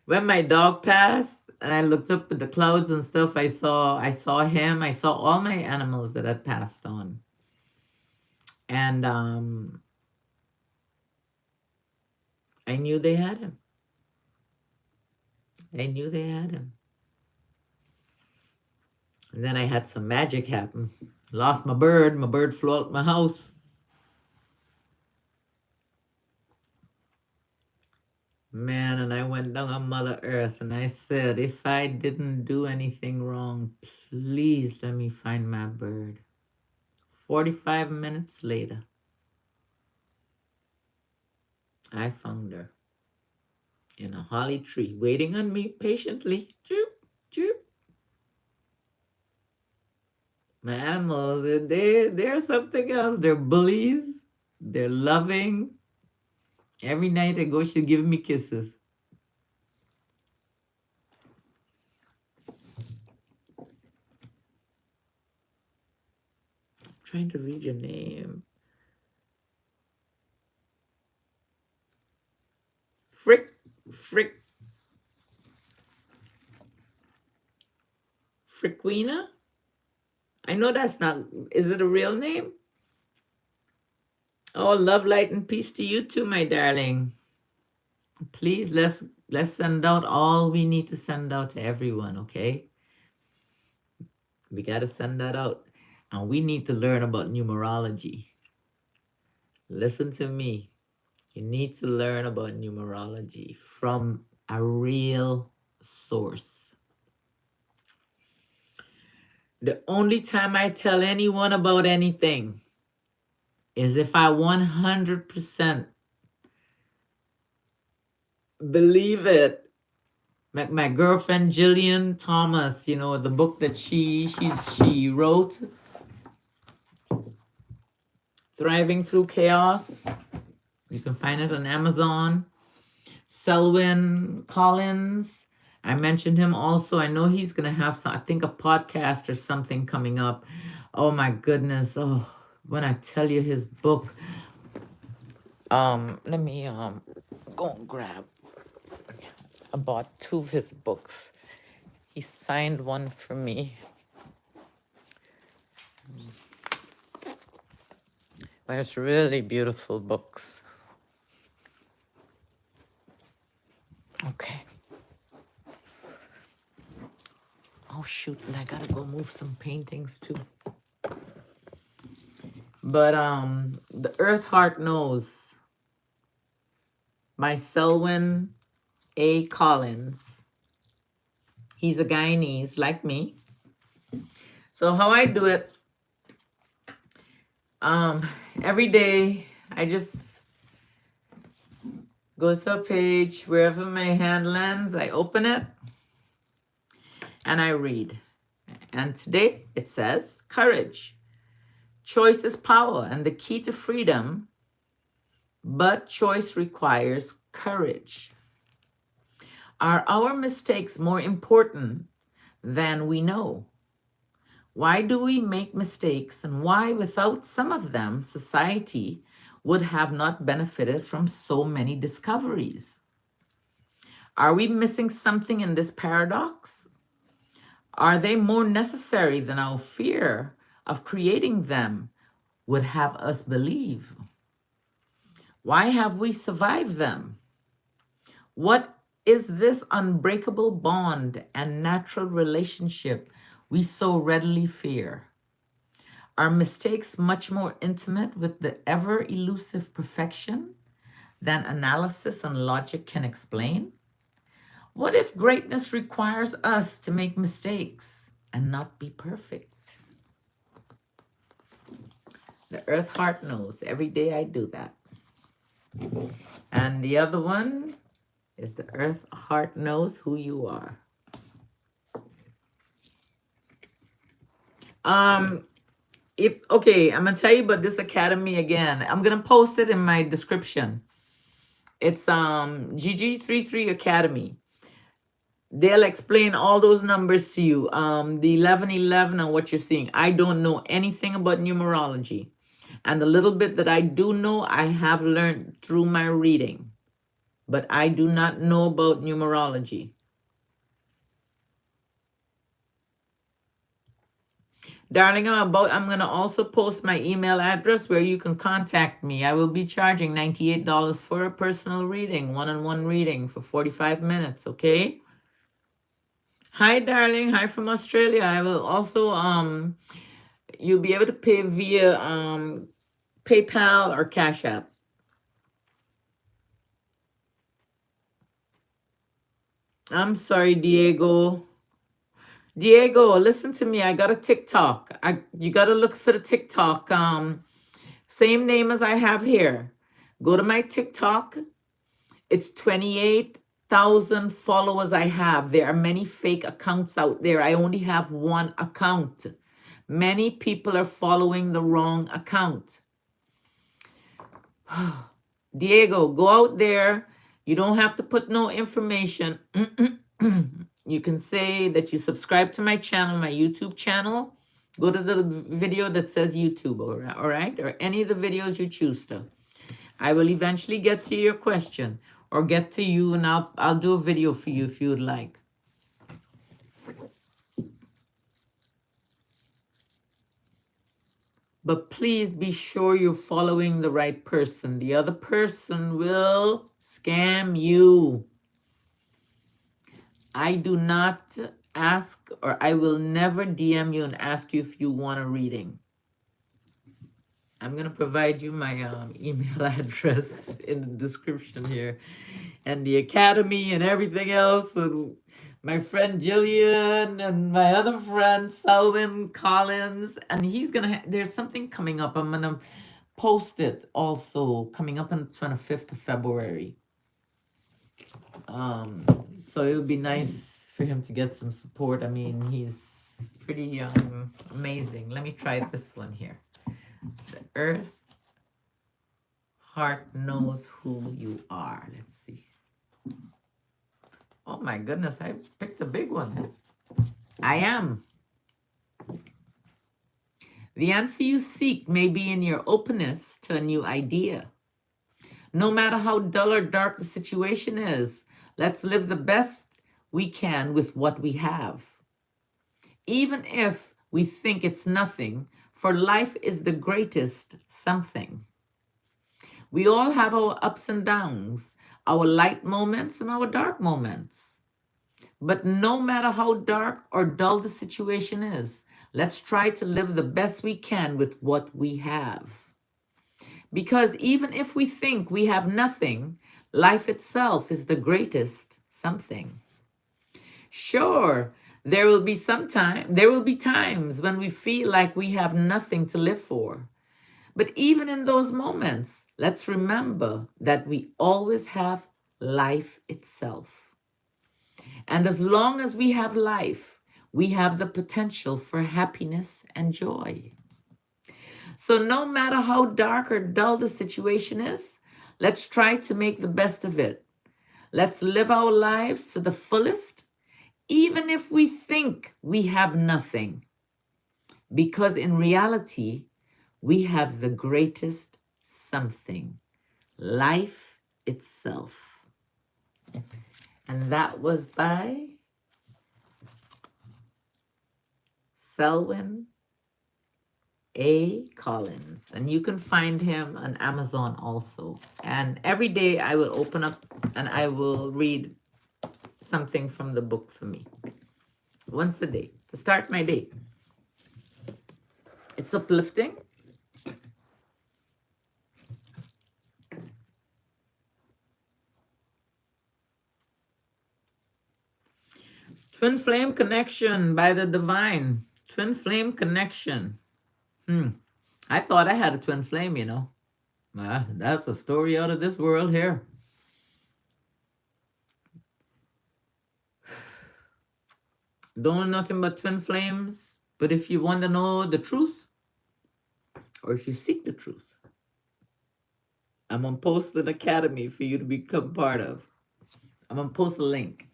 When my dog passed and I looked up at the clouds and stuff, I saw him, I saw all my animals that had passed on. And I knew they had him. I knew they had him. And then I had some magic happen. Lost my bird. My bird flew out my house. Man, and I went down on Mother Earth and I said, if I didn't do anything wrong, please let me find my bird. 45 minutes later, I found her in a holly tree, waiting on me patiently. Chirp, chirp. My animals, they're something else. They're bullies. They're loving. Every night I go, she'll give me kisses. I'm trying to read your name. Frick, Frickwina? I know that's not, is it a real name? Oh, love, light, and peace to you too, my darling. Please, let's send out all we need to send out to everyone, okay? We got to send that out. And we need to learn about numerology. Listen to me. You need to learn about numerology from a real source. The only time I tell anyone about anything is if I 100% believe it. My girlfriend Gillian Thomas, the book that she wrote, Thriving Through Chaos. You can find it on Amazon. Selwyn Collins, I mentioned him also. I know he's gonna have some, I think, a podcast or something coming up. Oh my goodness! Oh, when I tell you his book, let me go and grab. I bought 2 of his books. He signed one for me. But it's really beautiful books. Okay. Oh shoot, and I gotta go move some paintings too. But the eartHeart knows by Selwyn A. Collins. He's a Guyanese like me. So how I do it, every day I just go to a page, wherever my hand lands, I open it and I read. And today it says, courage. Choice is power and the key to freedom, but choice requires courage. Are our mistakes more important than we know? Why do we make mistakes, and why, without some of them, society would have not benefited from so many discoveries? Are we missing something in this paradox? Are they more necessary than our fear of creating them would have us believe? Why have we survived them? What is this unbreakable bond and natural relationship we so readily fear? Are mistakes much more intimate with the ever elusive perfection than analysis and logic can explain? What if greatness requires us to make mistakes and not be perfect? The earth heart knows. Every day I do that. And the other one is the earth heart knows who you are. Okay, I'm gonna tell you about this academy again. I'm gonna post it in my description. It's GG33 Academy. They'll explain all those numbers to you. The 1111 and what you're seeing. I don't know anything about numerology. And the little bit that I do know, I have learned through my reading. But I do not know about numerology. Darling, I'm going to also post my email address where you can contact me. I will be charging $98 for a personal reading, one-on-one reading for 45 minutes, okay? Hi, darling. Hi from Australia. I will also, you'll be able to pay via PayPal or Cash App. I'm sorry, Diego. Diego, listen to me. I got a TikTok. You got to look for the TikTok. Same name as I have here. Go to my TikTok. It's 28,000 followers I have. There are many fake accounts out there. I only have one account. Many people are following the wrong account. Diego, go out there. You don't have to put no information. You can say that you subscribe to my channel, my YouTube channel. Go to the video that says YouTube, all right? Or any of the videos you choose to. I will eventually get to your question or get to you, and I'll do a video for you if you would like. But please be sure you're following the right person. The other person will scam you. I do not ask, or I will never DM you and ask you if you want a reading. I'm going to provide you my email address in the description here, and the academy and everything else, and my friend Gillian and my other friend Selwyn Collins, and he's going to, there's something coming up. I'm going to post it also, coming up on the 25th of February. So it would be nice for him to get some support. I mean, he's pretty amazing. Let me try this one here. The earth heart knows who you are. Let's see. Oh my goodness, I picked a big one. I am. The answer you seek may be in your openness to a new idea. No matter how dull or dark the situation is, let's live the best we can with what we have. Even if we think it's nothing, for life is the greatest something. We all have our ups and downs, our light moments and our dark moments. But no matter how dark or dull the situation is, let's try to live the best we can with what we have. Because even if we think we have nothing, life itself is the greatest something. Sure, there will be times when we feel like we have nothing to live for. But even in those moments, let's remember that we always have life itself. And as long as we have life, we have the potential for happiness and joy. So no matter how dark or dull the situation is, let's try to make the best of it. Let's live our lives to the fullest, even if we think we have nothing. Because in reality, we have the greatest something, life itself. And that was by Selwyn A. Collins. And you can find him on Amazon also. And every day I will open up and I will read something from the book for me. Once a day to start my day. It's uplifting. Twin Flame Connection by the Divine. Twin Flame Connection. I thought I had a twin flame, you know. That's a story out of this world here. Don't know nothing but twin flames. But if you want to know the truth, or if you seek the truth, I'm going to post an academy for you to become part of. I'm going to post a link.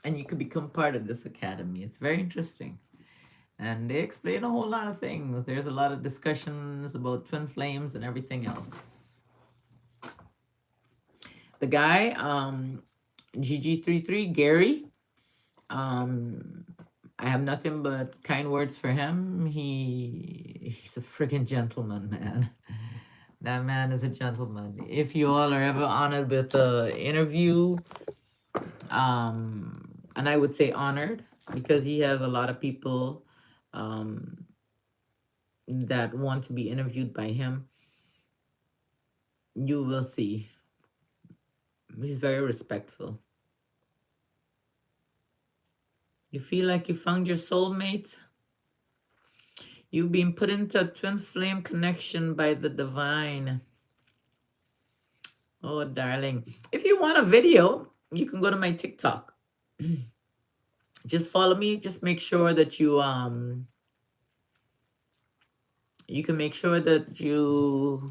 And you can become part of this academy. It's very interesting. And they explain a whole lot of things. There's a lot of discussions about twin flames and everything else. The guy, GG33, Gary, I have nothing but kind words for him. He's a freaking gentleman, man. That man is a gentleman. If you all are ever honored with an interview, and I would say honored because he has a lot of people that want to be interviewed by him, you will see. He's very respectful. You feel like you found your soulmate? You've been put into a twin flame connection by the divine. Oh, darling. If you want a video, you can go to my TikTok. Just follow me. Just make sure that you can make sure that you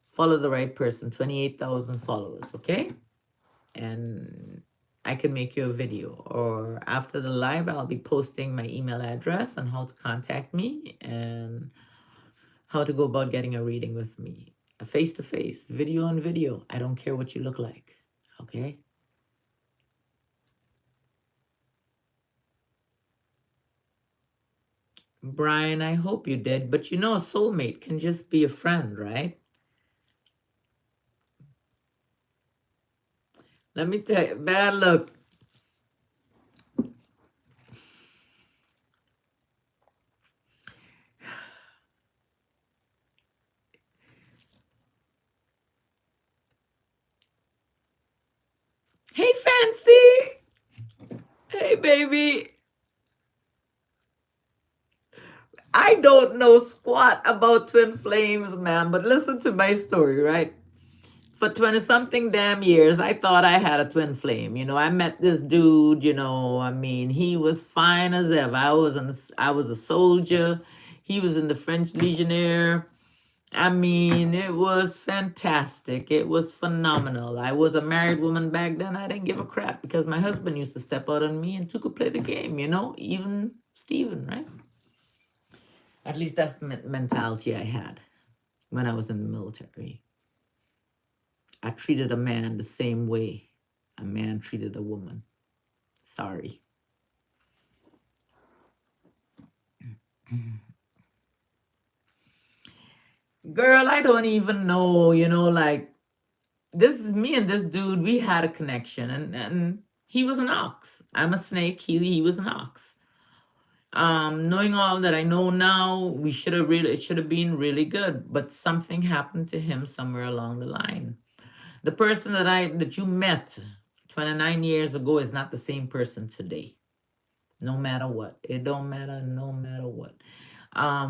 follow the right person. 28,000 followers, okay? And I can make you a video. Or after the live, I'll be posting my email address and how to contact me and how to go about getting a reading with me. A face-to-face, video on video. I don't care what you look like, okay? Brian, I hope you did. But you know, a soulmate can just be a friend, right? Let me tell you, bad luck. Hey, Fancy. Hey, baby. I don't know squat about twin flames, man, but listen to my story, right? For 20 something damn years, I thought I had a twin flame. You know, I met this dude, you know, I mean, he was fine as ever. I was a soldier. He was in the French Legionnaire. I mean, it was fantastic. It was phenomenal. I was a married woman back then. I didn't give a crap because my husband used to step out on me and took a play the game, you know, even Steven, right? At least that's the mentality I had when I was in the military. I treated a man the same way a man treated a woman. Sorry. Girl, I don't even know, you know, like, this is me and this dude, we had a connection, and he was an ox. I'm a snake, he was an ox. Knowing all that I know now, it should have been really good, but something happened to him somewhere along the line. The person that you met 29 years ago is not the same person today. No matter what. It don't matter no matter what.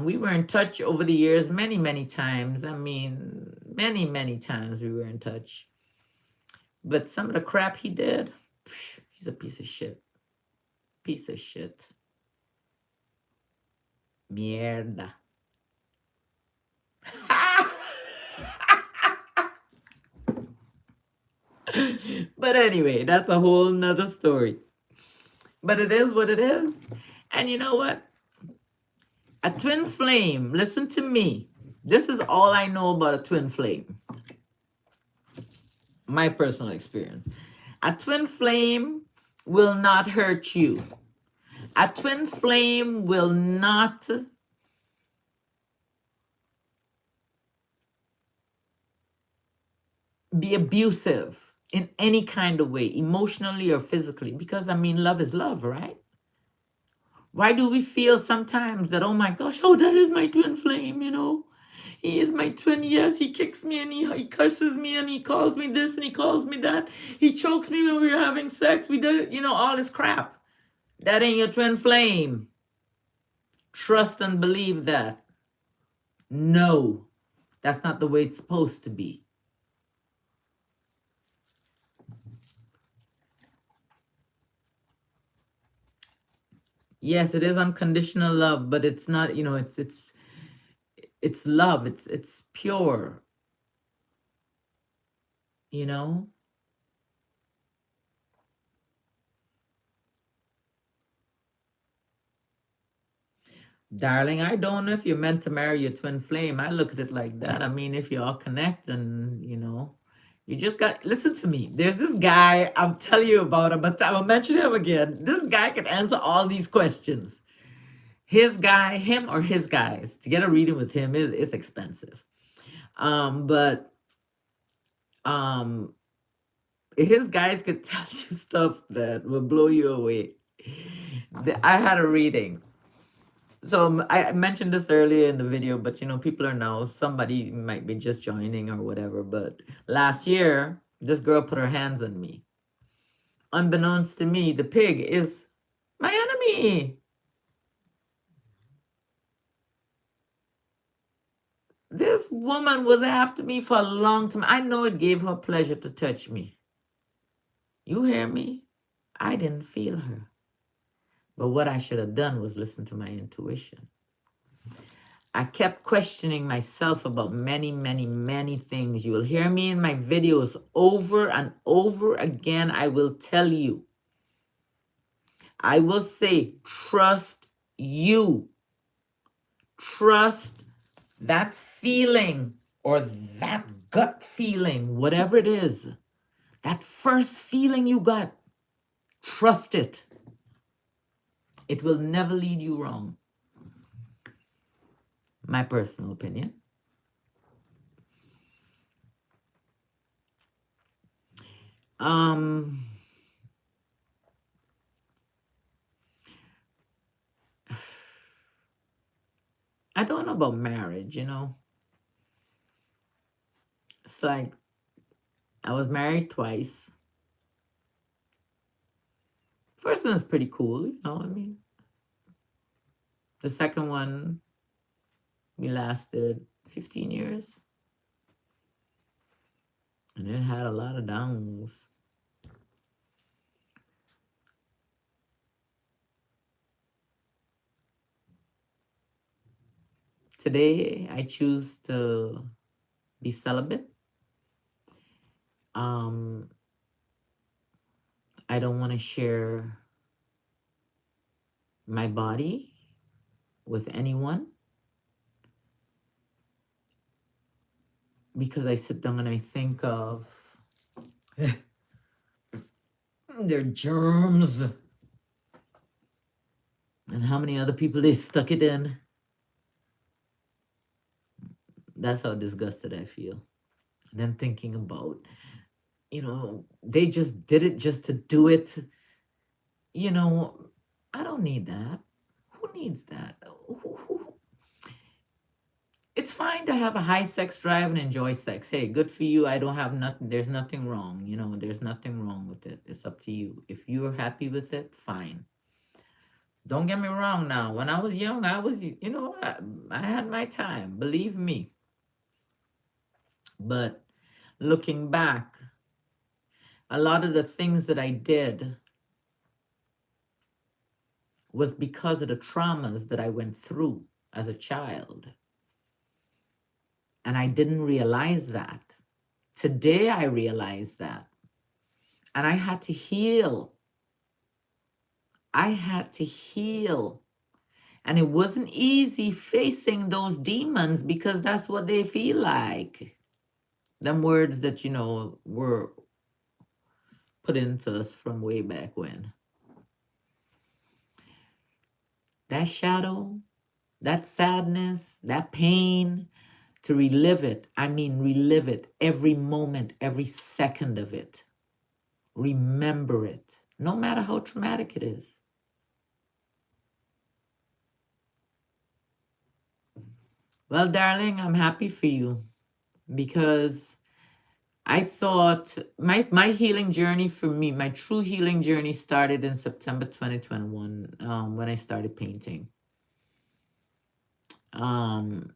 We were in touch over the years many, many times. I mean, many, many times we were in touch. But some of the crap he did, he's a piece of shit. Piece of shit. Mierda. But anyway, that's a whole nother story. But it is what it is. And you know what? A twin flame, listen to me. This is all I know about a twin flame. My personal experience. A twin flame will not hurt you. A twin flame will not be abusive in any kind of way, emotionally or physically, because I mean, love is love, right? Why do we feel sometimes that, oh my gosh, oh, that is my twin flame, you know? He is my twin. Yes, he kicks me and he curses me and he calls me this and he calls me that. He chokes me when we're having sex. We do, you know, all this crap. That ain't your twin flame. Trust and believe that. No, that's not the way it's supposed to be. Yes, it is unconditional love, but it's not, you know, it's love. It's pure, you know? Darling, I don't know if you're meant to marry your twin flame. I look at it like that. I mean, if you all connect and, you know, you just got, listen to me. There's this guy, I'll tell you about him, but I'll mention him again. This guy can answer all these questions. His guy, him or his guys, to get a reading with him is expensive. But his guys could tell you stuff that will blow you away. I had a reading. So I mentioned this earlier in the video, but you know, people are now, somebody might be just joining or whatever. But last year, this girl put her hands on me. Unbeknownst to me, the pig is my enemy. This woman was after me for a long time. I know it gave her pleasure to touch me. You hear me? I didn't feel her. But what I should have done was listen to my intuition. I kept questioning myself about many, many, many things. You will hear me in my videos over and over again. I will tell you. I will say, trust you. Trust that feeling or that gut feeling, whatever it is. That first feeling you got, trust it. It will never lead you wrong. My personal opinion. I don't know about marriage, you know. It's like I was married twice. First one was pretty cool, you know. I mean, the second one, we lasted 15 years. And it had a lot of downs. Today, I choose to be celibate. I don't want to share my body with anyone because I sit down and I think of their germs and how many other people they stuck it in. That's how disgusted I feel. And then thinking about, you know, they just did it just to do it. You know, I don't need that. Who needs that? It's fine to have a high sex drive and enjoy sex. Hey, good for you. I don't have nothing. There's nothing wrong. You know, there's nothing wrong with it. It's up to you. If you're happy with it, fine. Don't get me wrong now. When I was young, I was, you know, I had my time. Believe me. But looking back, a lot of the things that I did was because of the traumas that I went through as a child. And I didn't realize that. Today I realize that. And I had to heal. I had to heal. And it wasn't easy facing those demons because that's what they feel like. Them words that, were put into us from way back when. That shadow, that sadness, that pain, to relive it. I mean, relive it every moment, every second of it. Remember it, no matter how traumatic it is. Well, darling, I'm happy for you because I thought my healing journey for me, my true healing journey started in September 2021 when I started painting. Um,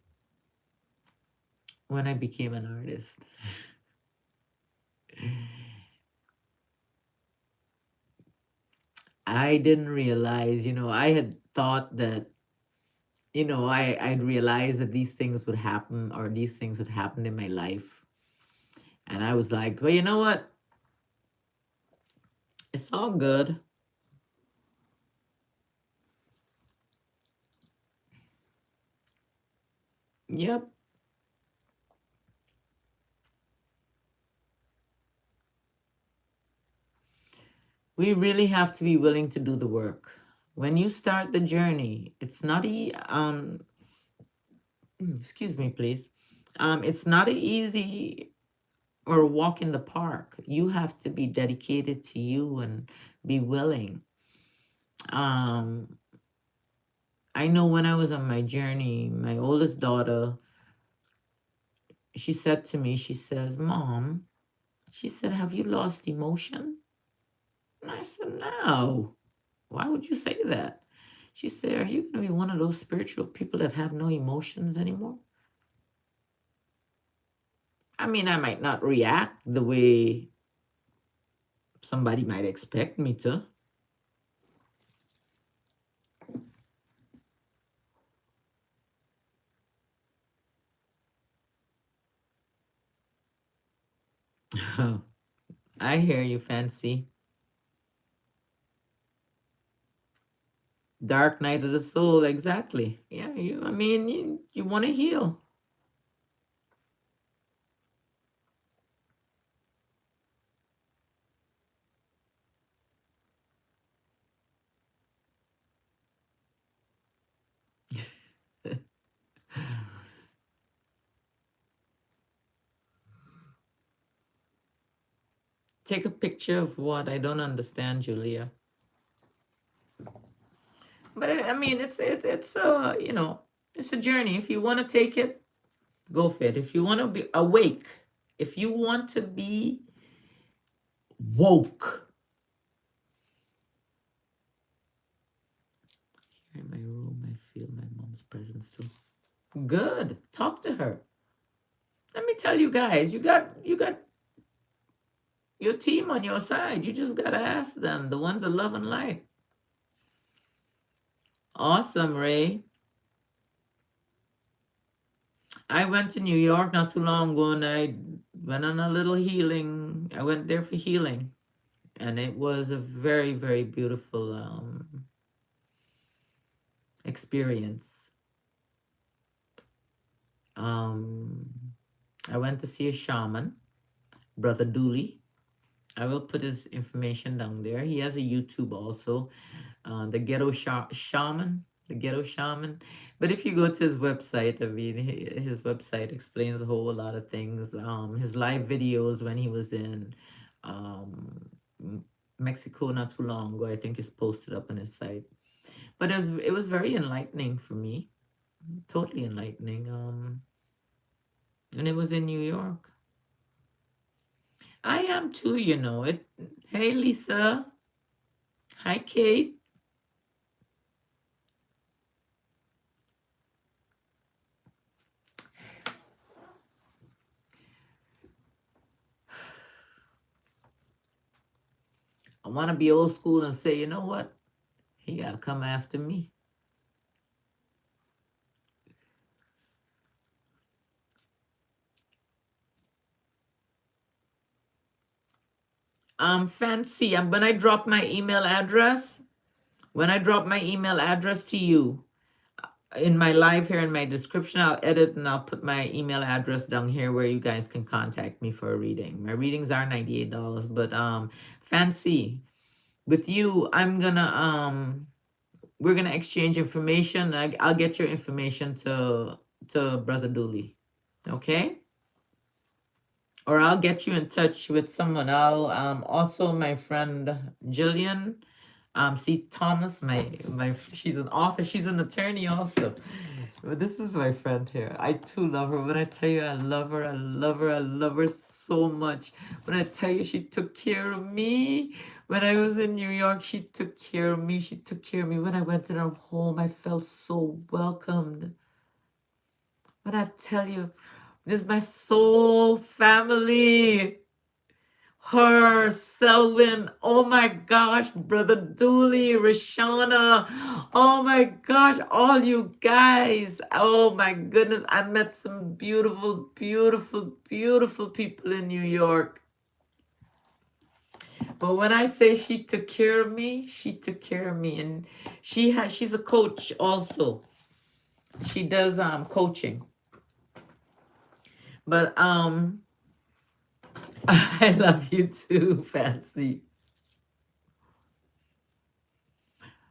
when I became an artist. I didn't realize, I had thought that, I'd realized that these things would happen or these things had happened in my life. And I was like, well, you know what? It's all good. Yep. We really have to be willing to do the work. When you start the journey, it's not excuse me, please. It's not an easy or a walk in the park. You have to be dedicated to you and be willing. Um, I know when I was on my journey, my oldest daughter, she said to me, she says, Mom, she said, have you lost emotion? And I said, no. Why would you say that? She said, are you going to be one of those spiritual people that have no emotions anymore? I mean, I might not react the way somebody might expect me to. I hear you, Fancy. Dark night of the soul, exactly. Yeah, I mean, you want to heal. Take a picture of what? I don't understand, Julia. But I mean, it's a journey. If you want to take it, go for it. If you want to be awake, if you want to be woke. Here in my room, I feel my mom's presence too. Good. Talk to her. Let me tell you guys, you got your team on your side. You just gotta ask them, the ones that love and light. Awesome, Ray. I went to New York not too long ago and I went on a little healing. I went there for healing. And it was a very, very beautiful experience. Um, I went to see a shaman, Brother Dooley. I will put his information down there. He has a YouTube also, the Shaman, the Ghetto Shaman. But if you go to his website, I mean, his website explains a whole lot of things. His live videos when he was in um, Mexico not too long ago, I think is posted up on his site. But it was very enlightening for me, totally enlightening. And it was in New York. I am too, it. Hey, Lisa. Hi, Kate. I want to be old school and say, you know what? He got to come after me. Fancy, when I drop my email address, when I drop my email address to you, in my live here in my description, I'll edit and I'll put my email address down here where you guys can contact me for a reading. My readings are $98, but Fancy, with you, we're gonna exchange information. I'll get your information to Brother Dooley, okay? Or I'll get you in touch with someone. I'll also my friend Gillian, see Thomas, my she's an author, she's an attorney also. But this is my friend here. I too love her. When I tell you I love her, I love her, I love her so much. When I tell you she took care of me when I was in New York, she took care of me. She took care of me. When I went to her home, I felt so welcomed. When I tell you, this is my soul family. Her, Selwyn, oh my gosh, Brother Dooley, Rashana, oh my gosh, all you guys, oh my goodness, I met some beautiful, beautiful, beautiful people in New York. But when I say she took care of me, she took care of me. And she's a coach also. She does coaching. But I love you too, Fancy.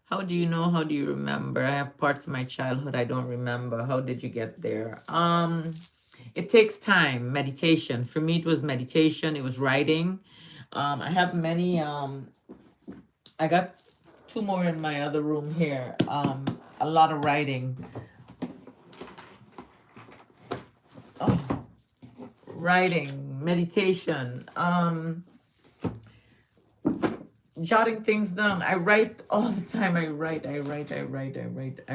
How do you know? How do you remember? I have parts of my childhood I don't remember. How did you get there? It takes time, meditation. For me, it was meditation. It was writing. I have many. I got two more in my other room here. A lot of writing. Oh, writing, meditation. Jotting things down. I write all the time. I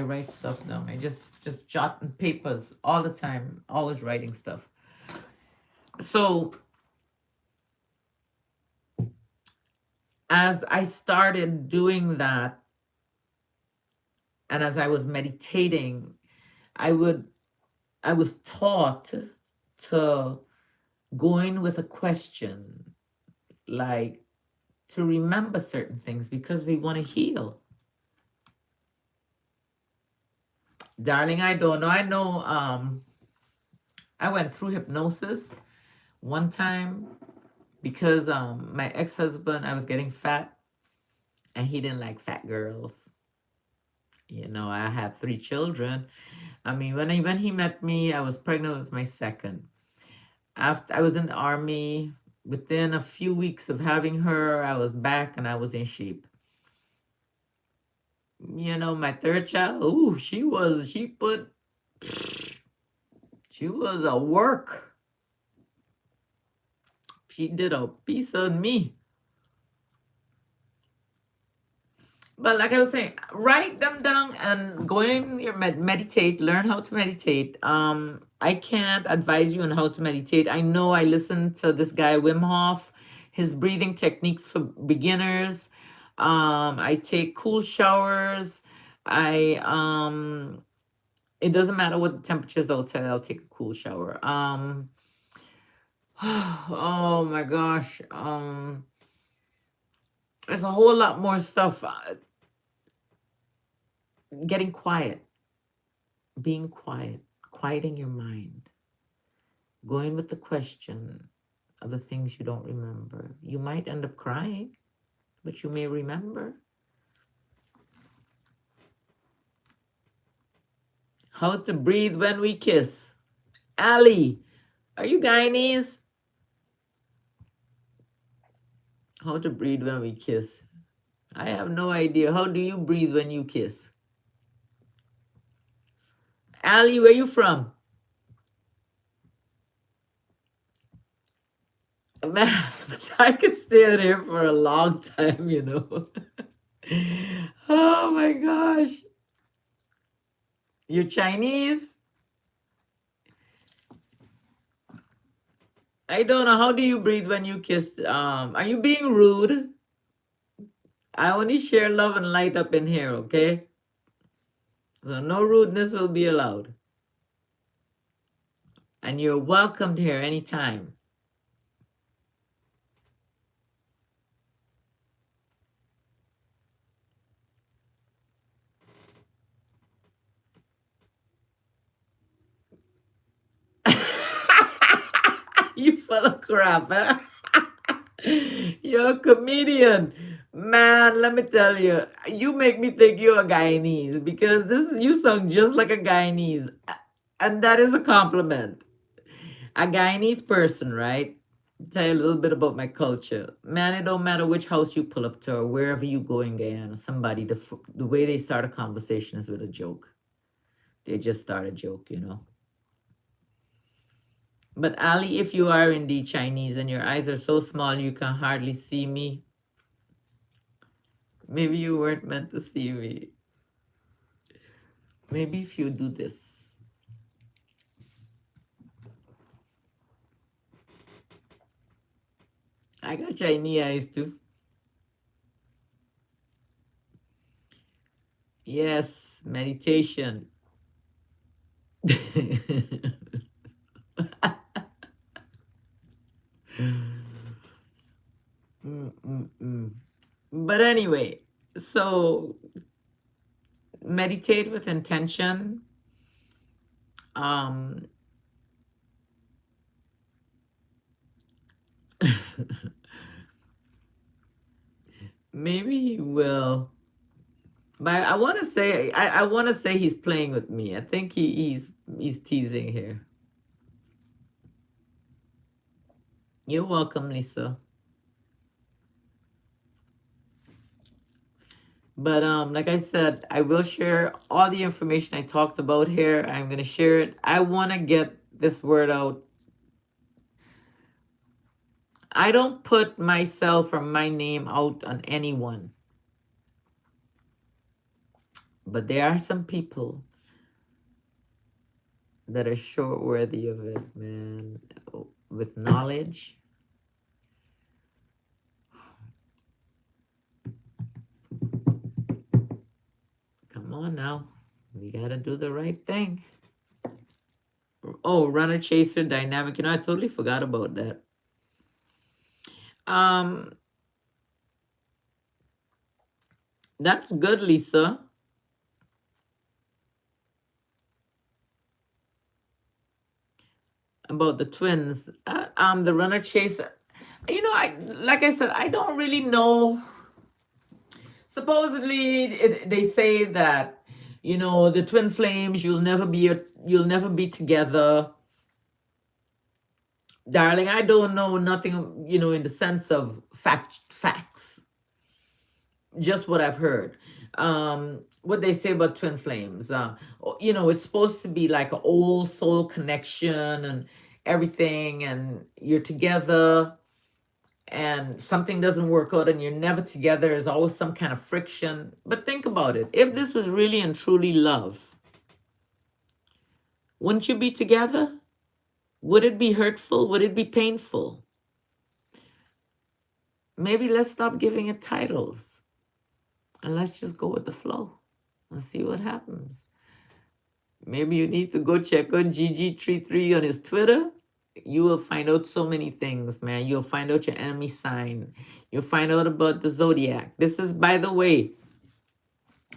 write stuff down. I just jot on papers all the time, always writing stuff. So as I started doing that, and as I was meditating, I was taught to go in with a question, like to remember certain things because we want to heal. Darling, I don't know. I know I went through hypnosis one time because my ex-husband, I was getting fat and he didn't like fat girls. You know, I had 3 children. I mean, when he met me, I was pregnant with my second. After I was in the army, within a few weeks of having her, I was back and I was in shape. You know, my third child, ooh, she was a work. She did a piece on me. But like I was saying, write them down and go in your meditate, learn how to meditate. I can't advise you on how to meditate. I know I listened to this guy, Wim Hof, his breathing techniques for beginners. I take cool showers. It doesn't matter what the temperature is outside, I'll take a cool shower. Oh my gosh. There's a whole lot more stuff. Getting quiet, being quiet, quieting your mind, going with the question of the things you don't remember. You might end up crying, but you may remember. How to breathe when we kiss. Ali, are you Guyanese? How to breathe when we kiss. I have no idea. How do you breathe when you kiss? Ali, where you from? Man, but I could stay out here for a long time, you know. Oh my gosh. You're Chinese? I don't know. How do you breathe when you kiss? Are you being rude? I only share love and light up in here, okay? So no rudeness will be allowed. And you're welcomed here anytime. You full of crap, huh? You're a comedian. Man, let me tell you, you make me think you're a Guyanese because you sound just like a Guyanese. And that is a compliment. A Guyanese person, right? Tell you a little bit about my culture. Man, it don't matter which house you pull up to or wherever you go in Guyana, somebody, the way they start a conversation is with a joke. They just start a joke, you know. But Ali, if you are indeed Chinese and your eyes are so small you can hardly see me, maybe you weren't meant to see me. Maybe if you do this. I got Chinese eyes too. Yes, meditation. Mm-mm-mm. But anyway, so meditate with intention. Um, maybe he will. But I want to say, I want to say he's playing with me. I think he's teasing here. You're welcome, Lisa. But like I said, I will share all the information I talked about here. I'm gonna share it. I want to get this word out. I don't put myself or my name out on anyone, but there are some people that are sure worthy of it, man. With knowledge. Come on now. We gotta do the right thing. Oh, runner chaser dynamic. You know, I totally forgot about that. Um, that's good, Lisa. About the twins. The runner chaser. You know, I like I said, I don't really know. Supposedly, they say that the twin flames. You'll never be together, darling. I don't know nothing. In the sense of facts, just what I've heard. What they say about twin flames. It's supposed to be like an old soul connection and everything, and you're together and something doesn't work out and you're never together. There's always some kind of friction. But think about it. If this was really and truly love, wouldn't you be together? Would it be hurtful? Would it be painful? Maybe let's stop giving it titles and let's just go with the flow and see what happens. Maybe you need to go check out GG33 on his Twitter. You will find out so many things, man. You'll find out your enemy sign. You'll find out about the zodiac. This is, by the way,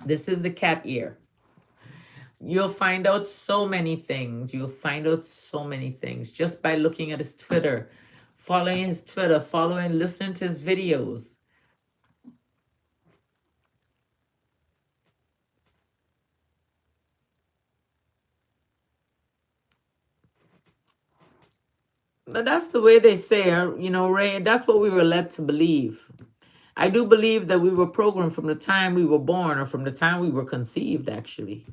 this is the cat ear. You'll find out so many things. You'll find out so many things just by looking at his Twitter, listening to his videos. But that's the way they say, Ray, that's what we were led to believe. I do believe that we were programmed from the time we were born or from the time we were conceived, actually.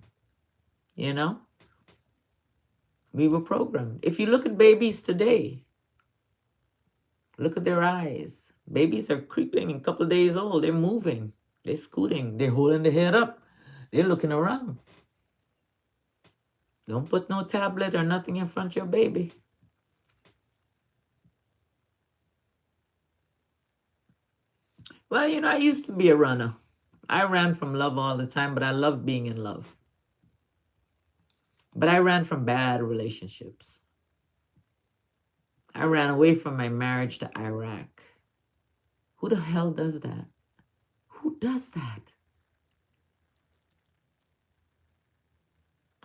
You know? We were programmed. If you look at babies today, look at their eyes. Babies are creeping a couple of days old. They're moving. They're scooting. They're holding their head up. They're looking around. Don't put no tablet or nothing in front of your baby. Well, I used to be a runner. I ran from love all the time, but I loved being in love. But I ran from bad relationships. I ran away from my marriage to Iraq. Who the hell does that? Who does that?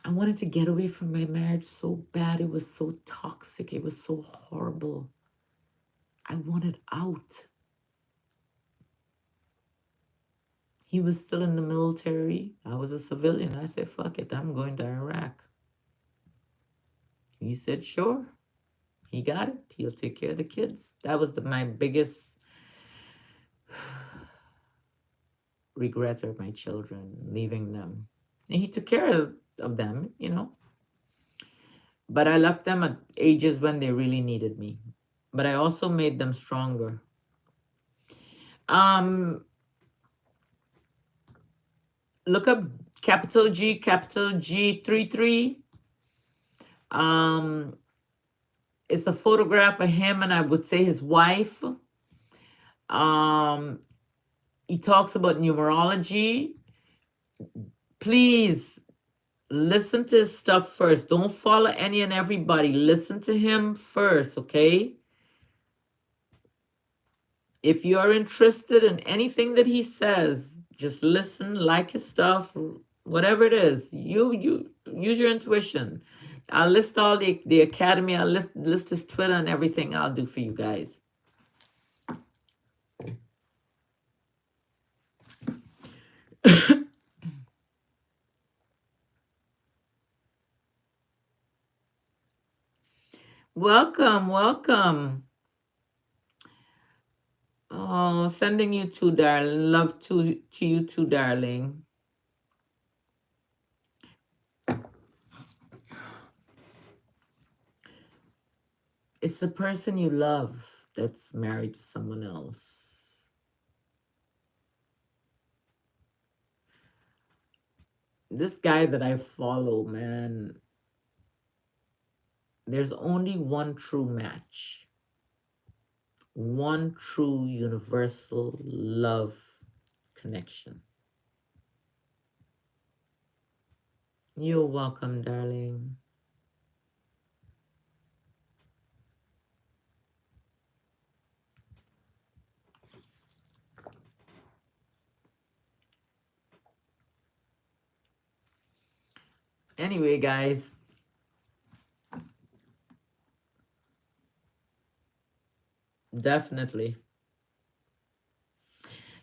I wanted to get away from my marriage so bad. It was so toxic. It was so horrible. I wanted out. He was still in the military. I was a civilian. I said, fuck it, I'm going to Iraq. He said, sure. He got it. He'll take care of the kids. That was my biggest regret of my children, leaving them. And he took care of them, you know. But I left them at ages when they really needed me. But I also made them stronger. Um, Look up capital G 33. Um, it's a photograph of him and I would say his wife. Um, he talks about numerology. Please listen to his stuff first. Don't follow any and everybody. Listen to him first, okay? If you are interested in anything that he says, just listen, like his stuff, whatever it is. You use your intuition. I'll list all the academy. I'll list his Twitter and everything I'll do for you guys. Welcome, welcome. Oh, sending you too, darling. Love to you too, darling. It's the person you love that's married to someone else. This guy that I follow, man, there's only one true match. One true universal love connection. You're welcome, darling. Anyway, guys, definitely.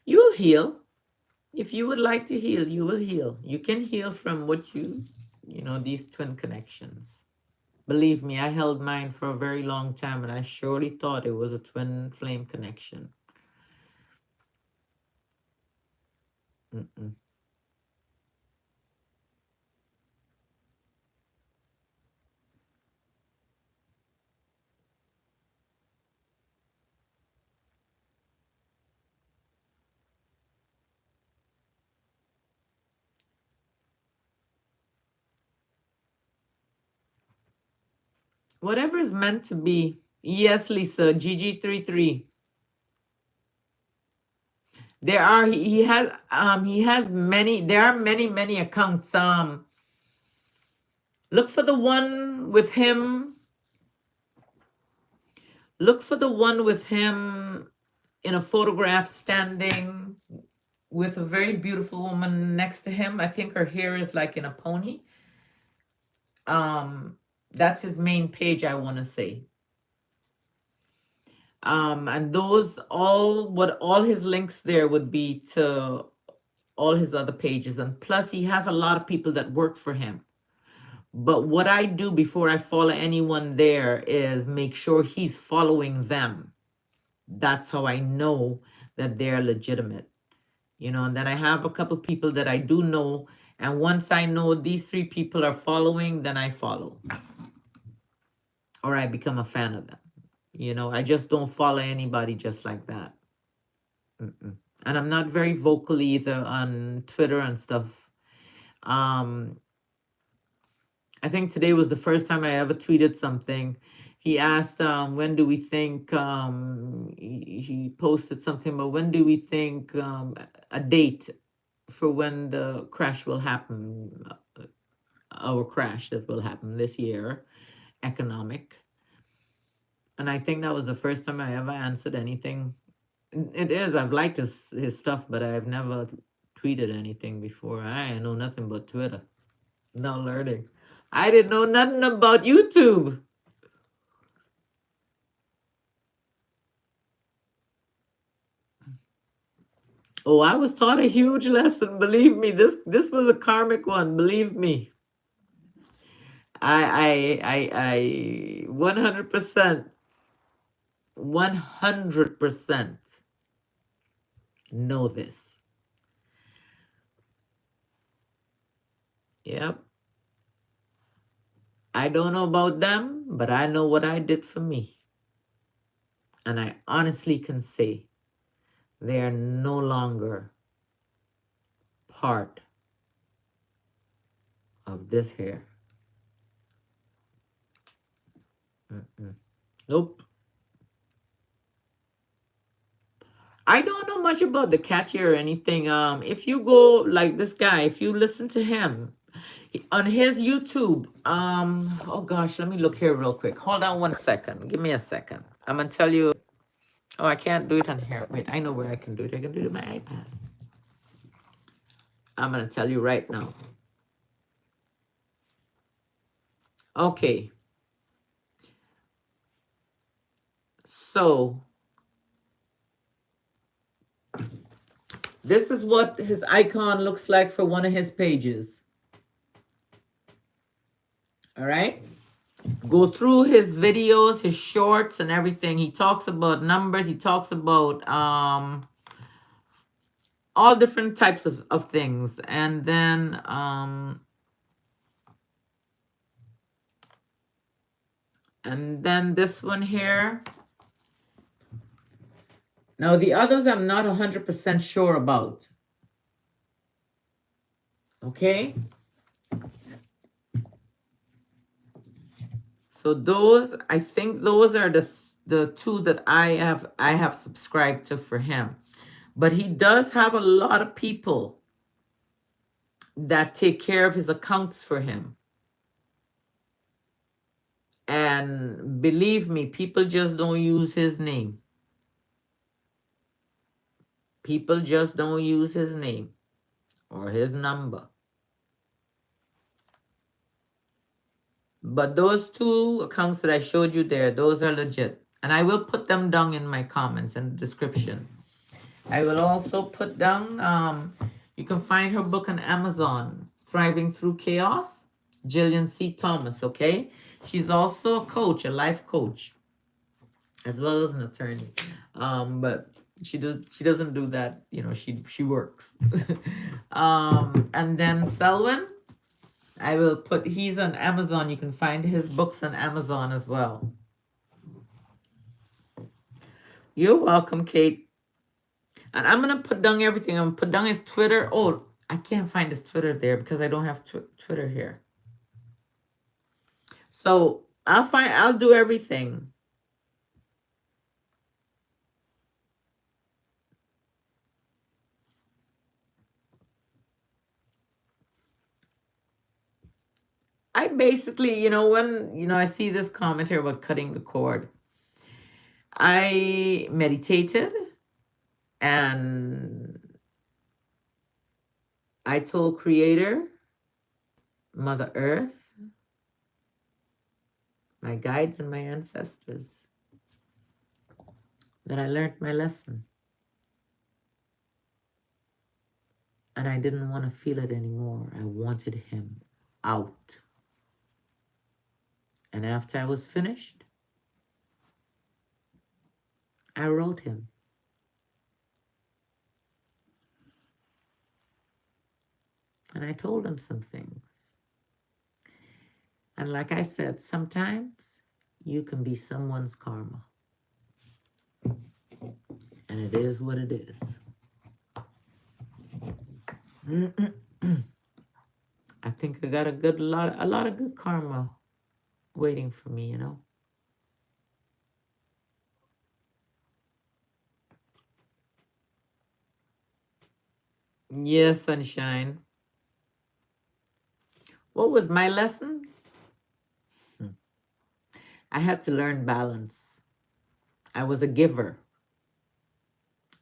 You'll heal. If you would like to heal, you will heal. You can heal from what these twin connections. Believe me, I held mine for a very long time and I surely thought it was a twin flame connection. Mm-mm. Whatever is meant to be. Yes, Lisa, GG33. He has many, there are many accounts. Look for the one with him. Look for the one with him in a photograph standing with a very beautiful woman next to him. I think her hair is like in a pony. That's his main page, I want to say. And those all his links there would be to all his other pages. And plus he has a lot of people that work for him. But what I do before I follow anyone there is make sure he's following them. That's how I know that they're legitimate. And then I have a couple people that I do know. And once I know these 3 people are following, then I follow. Or I become a fan of them. I just don't follow anybody just like that. Mm-mm. And I'm not very vocal either on Twitter and stuff. I think today was the first time I ever tweeted something. He asked, when do we think, he posted something about when do we think a date for when the crash will happen, our crash that will happen this year, economic. And I think that was the first time I ever answered anything. It is, I've liked his stuff, but I've never tweeted anything before. I know nothing but Twitter. Now learning. I didn't know nothing about YouTube. Oh, I was taught a huge lesson. Believe me, this was a karmic one. Believe me, I 100%, 100% know this. Yep. I don't know about them, but I know what I did for me. And I honestly can say they are no longer part of this here. Mm-mm. Nope. I don't know much about the catchy or anything. If you go like this guy, if you listen to him on his YouTube, oh gosh, let me look here real quick. Hold on 1 second. Give me a second. I'm gonna tell you. Oh, I can't do it on here. Wait, I know where I can do it. I can do it on my iPad. I'm gonna tell you right now. Okay. So this is what his icon looks like for one of his pages. All right. Go through his videos, his shorts, and everything. He talks about numbers. He talks about all different types of things. And then this one here. Now the others I'm not 100% sure about. Okay. So those, I think those are the two that I have subscribed to for him. But he does have a lot of people that take care of his accounts for him. And believe me, people just don't use his name. People just don't use his name or his number. But those two accounts that I showed you there, those are legit. And I will put them down in my comments and description. I will also put down, you can find her book on Amazon, Thriving Through Chaos, Gillian C. Thomas, okay? She's also a coach, a life coach, as well as an attorney. But she doesn't do that, you know, she works. And then Selwyn, I will put, he's on Amazon. You can find his books on Amazon as well. You're welcome, Kate. And I'm going to put down everything. I'm going to put down his Twitter. Oh, I can't find his Twitter there because I don't have Twitter here. So I'll do everything. I basically, when, I see this comment here about cutting the cord, I meditated and I told Creator, Mother Earth, my guides and my ancestors, that I learned my lesson. And I didn't want to feel it anymore. I wanted him out. And after I was finished, I wrote him. And I told him some things. And like I said, sometimes you can be someone's karma. And it is what it is. I think I got a lot of good karma waiting for me, Yes, sunshine. What was my lesson? I had to learn balance. I was a giver.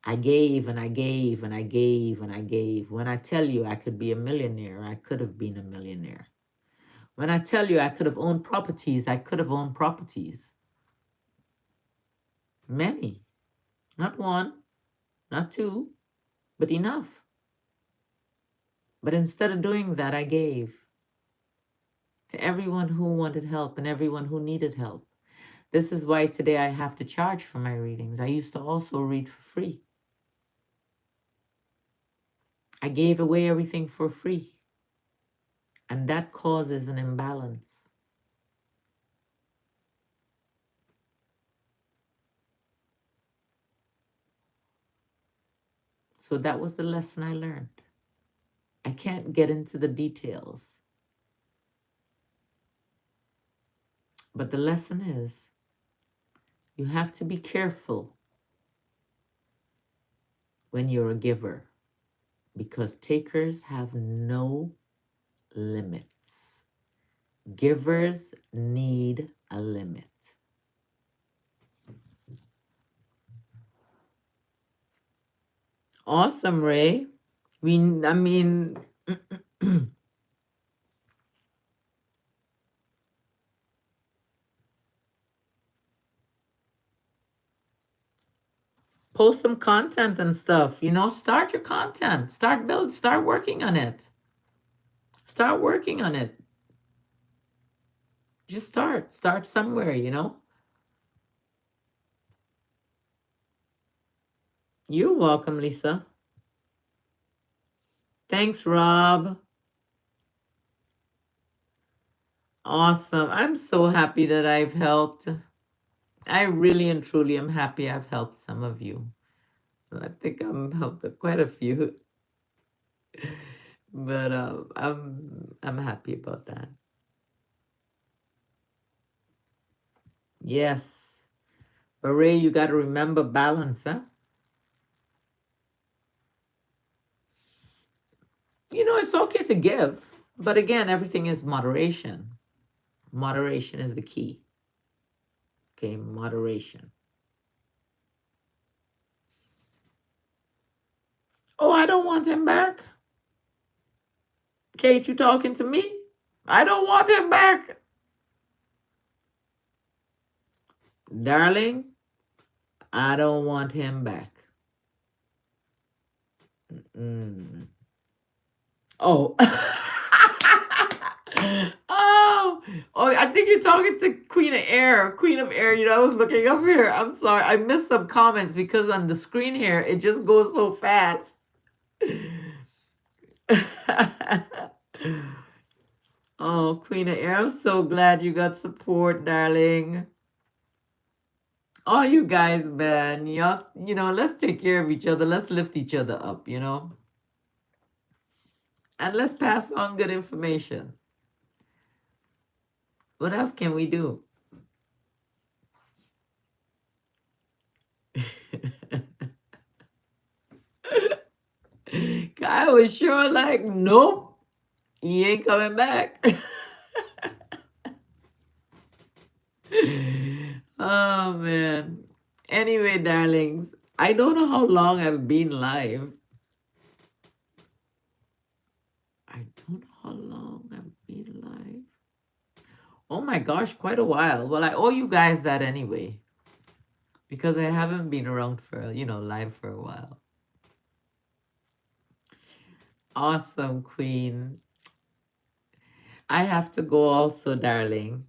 I gave and I gave and I gave and I gave. When I tell you I could be a millionaire, I could have been a millionaire. When I tell you I could have owned properties, I could have owned properties. Many. Not one, not two, but enough. But instead of doing that, I gave to everyone who wanted help and everyone who needed help. This is why today I have to charge for my readings. I used to also read for free. I gave away everything for free. And that causes an imbalance. So that was the lesson I learned. I can't get into the details. But the lesson is you have to be careful when you're a giver because takers have no limits. Givers need a limit. Awesome, Ray. I mean, post some content and stuff. Start your content. Start working on it. Start working on it. Just start. Start somewhere. You're welcome, Lisa. Thanks, Rob. Awesome. I'm so happy that I've helped. I really and truly am happy I've helped some of you. I think I'm helped quite a few, but I'm happy about that. Yes, but Ray, you got to remember balance, huh? It's okay to give, but again, everything is moderation. Moderation is the key. Okay, moderation. Oh, I don't want him back. Kate, you talking to me? I don't want him back. Darling, I don't want him back. Mm. Oh. Oh, I think you're talking to Queen of Air. Queen of Air, I was looking up here. I'm sorry. I missed some comments because on the screen here, it just goes so fast. Oh, Queen of Air, I'm so glad you got support, darling. Oh, you guys, man. Let's take care of each other. Let's lift each other up. And let's pass on good information. What else can we do? I was sure like, nope, he ain't coming back. Oh, man. Anyway, darlings, I don't know how long I've been live. I don't know how long I've been live. Oh my gosh, quite a while. Well, I owe you guys that anyway. Because I haven't been around for, live for a while. Awesome, Queen. I have to go also, darling.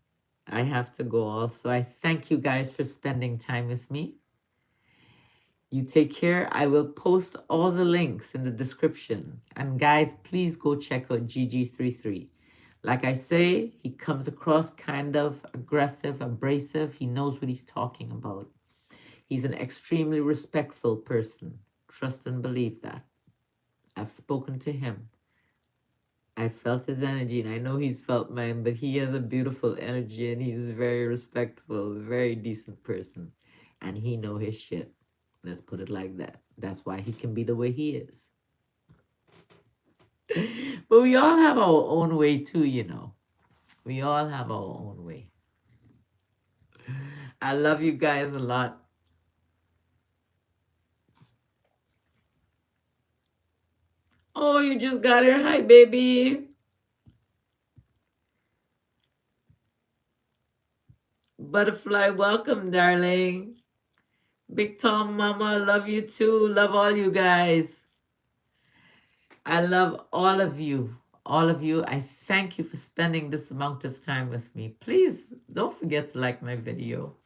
I have to go also. I thank you guys for spending time with me. You take care. I will post all the links in the description. And guys, please go check out GG33. Like I say, he comes across kind of aggressive, abrasive. He knows what he's talking about. He's an extremely respectful person. Trust and believe that. I've spoken to him. I felt his energy, and I know he's felt mine, but he has a beautiful energy, and he's very respectful, very decent person. And he know his shit. Let's put it like that. That's why he can be the way he is. But we all have our own way too. We all have our own way. I love you guys a lot. Oh, you just got here. Hi, baby. Butterfly, welcome, darling. Big Tom Mama, love you too. Love all you guys. I love all of you. All of you. I thank you for spending this amount of time with me. Please don't forget to like my video.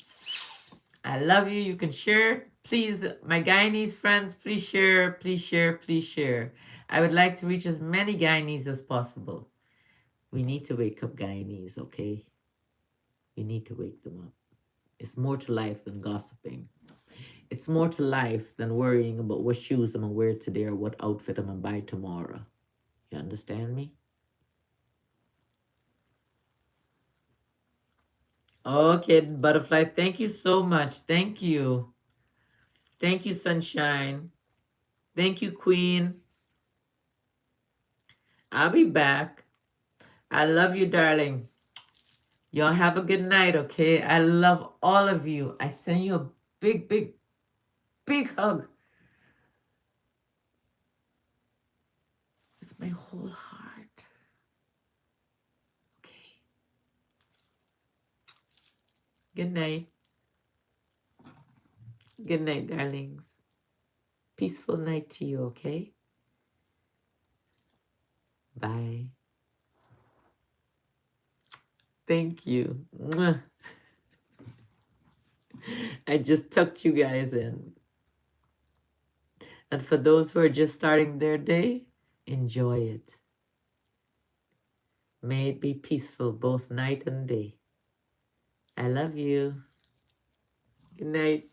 I love you. You can share. Please, my Guyanese friends, please share, please share, please share. I would like to reach as many Guyanese as possible. We need to wake up Guyanese, okay? We need to wake them up. It's more to life than gossiping. It's more to life than worrying about what shoes I'm gonna wear today or what outfit I'm gonna buy tomorrow. You understand me? Okay, Butterfly, thank you so much. Thank you. Thank you, Sunshine. Thank you, Queen. I'll be back. I love you, darling. Y'all have a good night, okay? I love all of you. I send you a big, big, big hug. With my whole heart. Okay. Good night. Good night, darlings. Peaceful night to you, okay? Bye. Thank you. Mwah. I just tucked you guys in. And for those who are just starting their day, enjoy it. May it be peaceful both night and day. I love you. Good night.